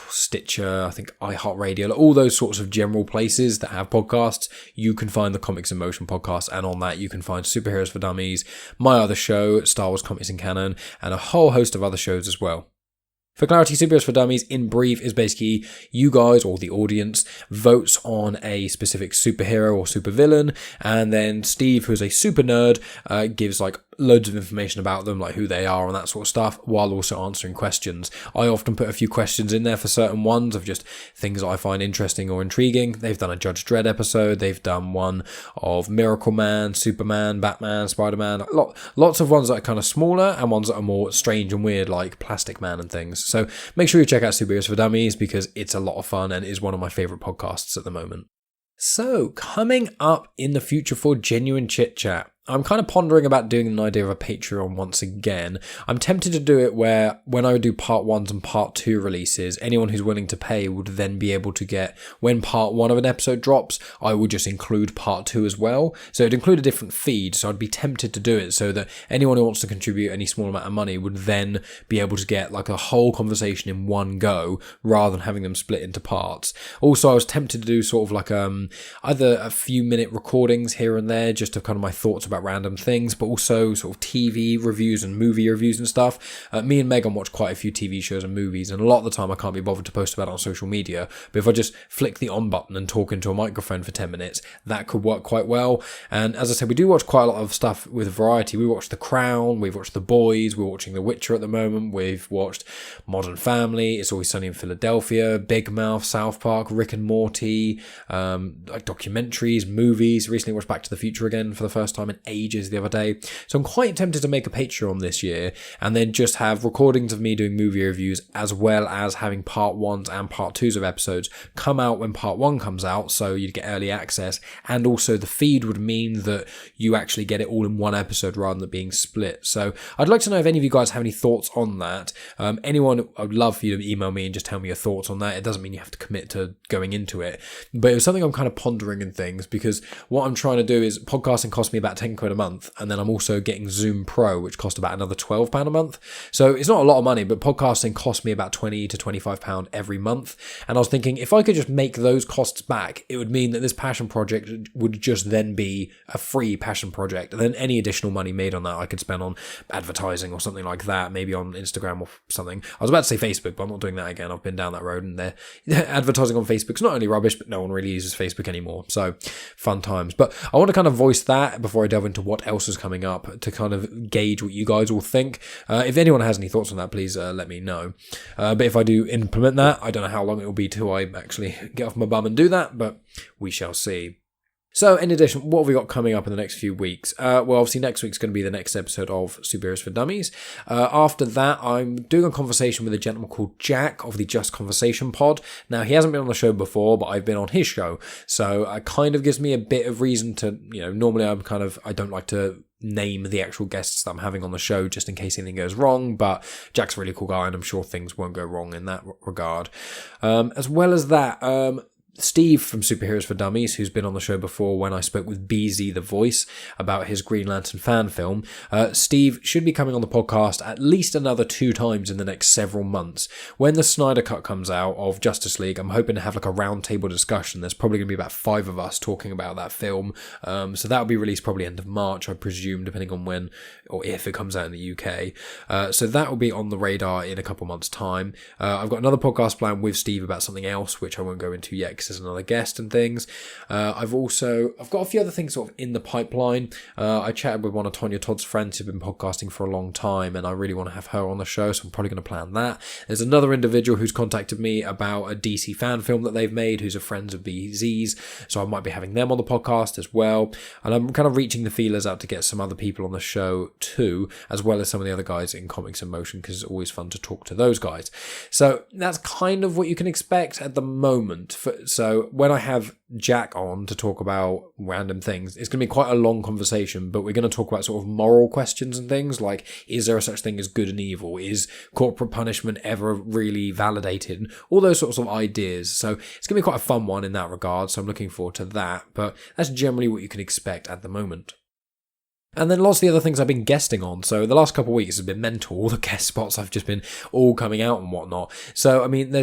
Stitcher, I think iHeartRadio, all those sorts of general places that have podcasts. You can find the Comics in Motion podcast, and on that you can find Superheroes For Dummies, my other show, Star Wars Comics in Canon, and a whole host of other shows as well. For clarity, Superheroes For Dummies, in brief, is basically you guys, or the audience, votes on a specific superhero or supervillain, and then Steve, who's a super nerd, gives like loads of information about them, like who they are and that sort of stuff, while also answering questions. I often put a few questions in there for certain ones of just things that I find interesting or intriguing. They've done a Judge Dredd episode, they've done one of MiracleMan, Superman, Batman, Spider-Man, lots of ones that are kind of smaller and ones that are more strange and weird, like Plastic Man and things. So make sure you check out Superheroes For Dummies, because it's a lot of fun and is one of my favourite podcasts at the moment. So, coming up in the future for Genuine Chit-Chat, I'm kind of pondering about doing an idea of a Patreon once again. I'm tempted to do it where when I do part 1s and part 2 releases, anyone who's willing to pay would then be able to get, when part 1 of an episode drops, I would just include part 2 as well. So it'd include a different feed, so I'd be tempted to do it so that anyone who wants to contribute any small amount of money would then be able to get like a whole conversation in one go, rather than having them split into parts. Also, I was tempted to do sort of like either a few minute recordings here and there, just of kind of my thoughts about random things, but also sort of TV reviews and movie reviews and stuff. Me and Megan watch quite a few TV shows and movies, and a lot of the time I can't be bothered to post about it on social media, but if I just flick the on button and talk into a microphone for 10 minutes, that could work quite well. And as I said, we do watch quite a lot of stuff with variety. We watch The Crown, we've watched The Boys, we're watching The Witcher at the moment, we've watched Modern Family, It's Always Sunny in Philadelphia, Big Mouth, South Park, Rick and Morty, like documentaries, movies. Recently watched Back to the Future again for the first time in ages the other day. So I'm quite tempted to make a Patreon this year and then just have recordings of me doing movie reviews, as well as having part 1s and part 2s of episodes come out when part 1 comes out, so you'd get early access, and also the feed would mean that you actually get it all in one episode rather than being split. So I'd like to know if any of you guys have any thoughts on that. Anyone, I would love for you to email me and just tell me your thoughts on that. It doesn't mean you have to commit to going into it, but it was something I'm kind of pondering and things, because what I'm trying to do is podcasting costs me about 10 quid a month, and then I'm also getting Zoom Pro, which cost about another £12 a month. So it's not a lot of money, but podcasting costs me about £20 to £25 every month. And I was thinking, if I could just make those costs back, it would mean that this passion project would just then be a free passion project, and then any additional money made on that I could spend on advertising or something like that, maybe on Instagram or something. I was about to say Facebook, but I'm not doing that again. I've been down that road, and advertising on Facebook's not only rubbish, but no one really uses Facebook anymore. So fun times. But I want to kind of voice that before I delve into what else is coming up, to kind of gauge what you guys all think. If anyone has any thoughts on that, please let me know. But if I do implement that, I don't know how long it will be till I actually get off my bum and do that, but we shall see. So, in addition, what have we got coming up in the next few weeks? Well, obviously, next week's going to be the next episode of Superheroes For Dummies. After that, I'm doing a conversation with a gentleman called Jack of the Just Conversation pod. Now, he hasn't been on the show before, but I've been on his show. So, it kind of gives me a bit of reason to, normally I don't like to name the actual guests that I'm having on the show just in case anything goes wrong, but Jack's a really cool guy, and I'm sure things won't go wrong in that regard. As well as that, Steve from Superheroes For Dummies, who's been on the show before when I spoke with BZ the Voice about his Green Lantern fan film. Steve should be coming on the podcast at least another 2 times in the next several months. When the Snyder Cut comes out of Justice League, I'm hoping to have like a roundtable discussion. There's probably going to be about 5 of us talking about that film. So that'll be released probably end of March, I presume, depending on when or if it comes out in the UK. So that will be on the radar in a couple months' time. I've got another podcast planned with Steve about something else, which I won't go into yet, as another guest and things. I've got a few other things sort of in the pipeline. I chatted with one of Tonya Todd's friends who've been podcasting for a long time, and I really want to have her on the show, so I'm probably going to plan that. There's another individual who's contacted me about a DC fan film that they've made, who's a friend of BZ's, so I might be having them on the podcast as well. And I'm kind of reaching the feelers out to get some other people on the show too, as well as some of the other guys in Comics in Motion, because it's always fun to talk to those guys. So that's kind of what you can expect at the moment. So when I have Jack on to talk about random things, it's going to be quite a long conversation, but we're going to talk about sort of moral questions and things like, is there a such thing as good and evil? Is corporate punishment ever really validated? All those sorts of ideas. So it's going to be quite a fun one in that regard, so I'm looking forward to that, but that's generally what you can expect at the moment. And then lots of the other things I've been guesting on. So the last couple of weeks have been mental. All the guest spots I've just been all coming out and whatnot. So, I mean,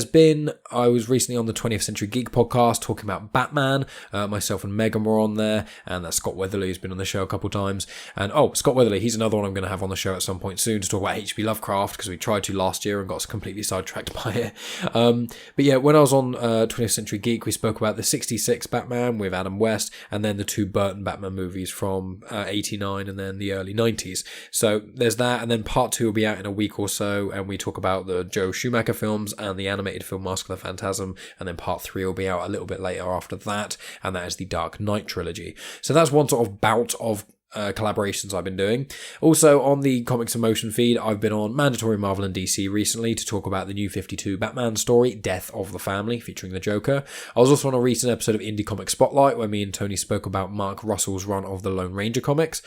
I was recently on the 20th Century Geek podcast talking about Batman. Myself and Megan were on there. And that's Scott Weatherly, who's been on the show a couple of times. And, Scott Weatherly, he's another one I'm going to have on the show at some point soon to talk about H.P. Lovecraft, because we tried to last year and got completely sidetracked by it. But yeah, when I was on 20th Century Geek, we spoke about the 66 Batman with Adam West, and then the 2 Burton Batman movies from 89 and then the early 90s. So there's that, and then part 2 will be out in a week or so, and we talk about the Joe Schumacher films and the animated film Mask of the Phantasm, and then part 3 will be out a little bit later after that, and that is the Dark Knight trilogy. So that's one sort of bout of collaborations I've been doing. Also on the Comics in Motion feed, I've been on Mandatory Marvel and DC recently to talk about the new 52 Batman story, Death of the Family, featuring the Joker. I was also on a recent episode of Indie Comic Spotlight where me and Tony spoke about Mark Russell's run of the Lone Ranger comics.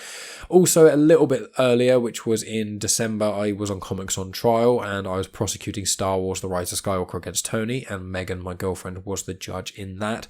Also a little bit earlier, which was in December, I was on Comics on Trial and I was prosecuting Star Wars The Rise of Skywalker against Tony, and Megan, my girlfriend, was the judge in that.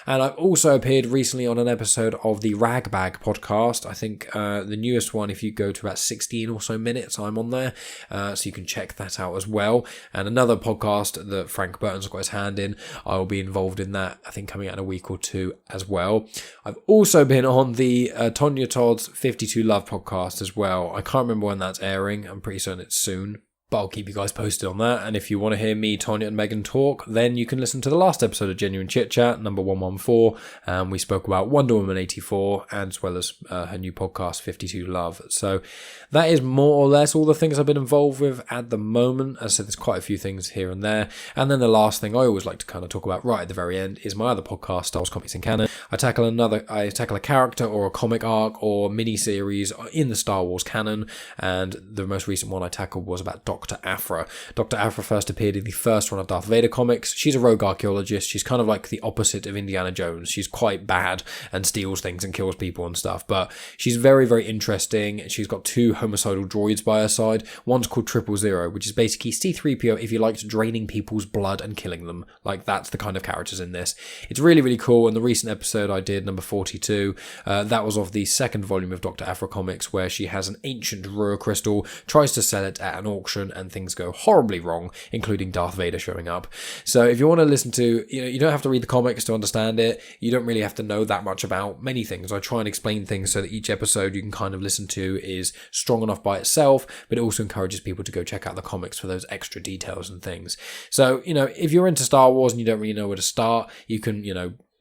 And I've also appeared recently on an episode of the Ragbag podcast. I think the newest one, if you go to about 16 or so minutes, I'm on there, so you can check that out as well. And another podcast that Frank Burton's got his hand in, I will be involved in that, I think coming out in a week or 2 as well. I've also been on the Tonya Todd's 52 Love podcast as well. I can't remember when that's airing, I'm pretty certain it's soon. But I'll keep you guys posted on that. And if you want to hear me, Tonya, and Megan talk, then you can listen to the last episode of Genuine Chit-Chat, number 114. We spoke about Wonder Woman 84, as well as her new podcast, 52 Love. So that is more or less all the things I've been involved with at the moment. As I said, there's quite a few things here and there. And then the last thing I always like to kind of talk about right at the very end is my other podcast, Star Wars Comics in Canon. I tackle a character or a comic arc or mini-series in the Star Wars canon. And the most recent one I tackled was about Dr. Aphra. Dr. Aphra first appeared in the first run of Darth Vader comics. She's a rogue archaeologist. She's kind of like the opposite of Indiana Jones. She's quite bad and steals things and kills people and stuff, but she's very, very interesting. She's got 2 homicidal droids by her side. One's called 000, which is basically C-3PO if you liked draining people's blood and killing them. Like, that's the kind of characters in this. It's really, really cool. And the recent episode I did, number 42, that was of the second volume of Dr. Aphra comics, where she has an ancient Rura crystal, tries to sell it at an auction, and things go horribly wrong, including Darth Vader showing up. So if you want to listen to, you don't have to read the comics to understand it. You don't really have to know that much about many things. I try and explain things so that each episode you can kind of listen to is strong enough by itself, but it also encourages people to go check out the comics for those extra details and things. So, if you're into Star Wars and you don't really know where to start, you can,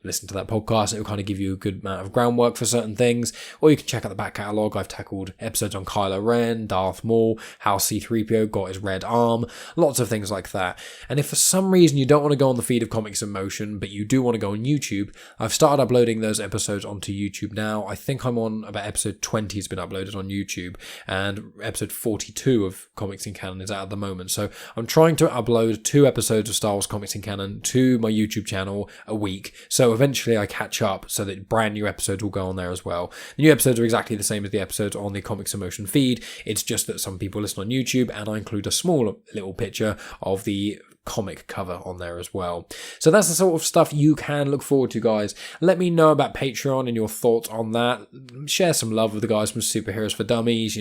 listen to that podcast. It will kind of give you a good amount of groundwork for certain things. Or you can check out the back catalogue. I've tackled episodes on Kylo Ren, Darth Maul, how C-3PO got his red arm, lots of things like that. And if for some reason you don't want to go on the feed of Comics in Motion, but you do want to go on YouTube, I've started uploading those episodes onto YouTube now. I think I'm on about episode 20 has been uploaded on YouTube, and episode 42 of Comics in Canon is out at the moment. So I'm trying to upload 2 episodes of Star Wars Comics in Canon to my YouTube channel a week. So eventually I catch up so that brand new episodes will go on there as well. The new episodes are exactly the same as the episodes on the Comics in Motion feed. It's just that some people listen on YouTube, and I include a small little picture of the comic cover on there as well. So that's the sort of stuff you can look forward to, guys. Let me know about Patreon and your thoughts on that. Share some love with the guys from Superheroes For Dummies.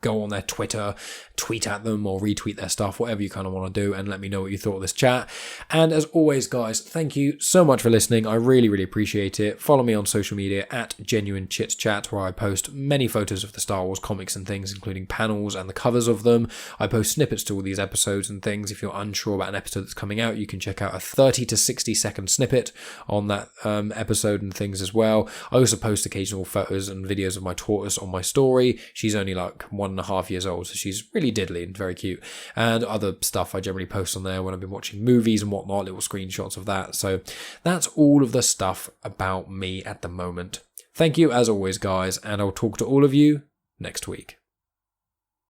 Go on their Twitter, tweet at them or retweet their stuff, whatever you kind of want to do, and let me know what you thought of this chat. And as always, guys, thank you so much for listening. I really, really appreciate it. Follow me on social media at Genuine Chit-Chat, where I post many photos of the Star Wars comics and things, including panels and the covers of them. I post snippets to all these episodes and things. If you're unsure about an episode that's coming out, you can check out a 30 to 60 second snippet on that episode and things as well. I also post occasional photos and videos of my tortoise on my story. She's only like 1.5 years old, so she's really diddly and very cute. And other stuff I generally post on there when I've been watching movies and whatnot, little screenshots of that. So that's all of the stuff about me at the moment. Thank you as always, guys, and I'll talk to all of you next week.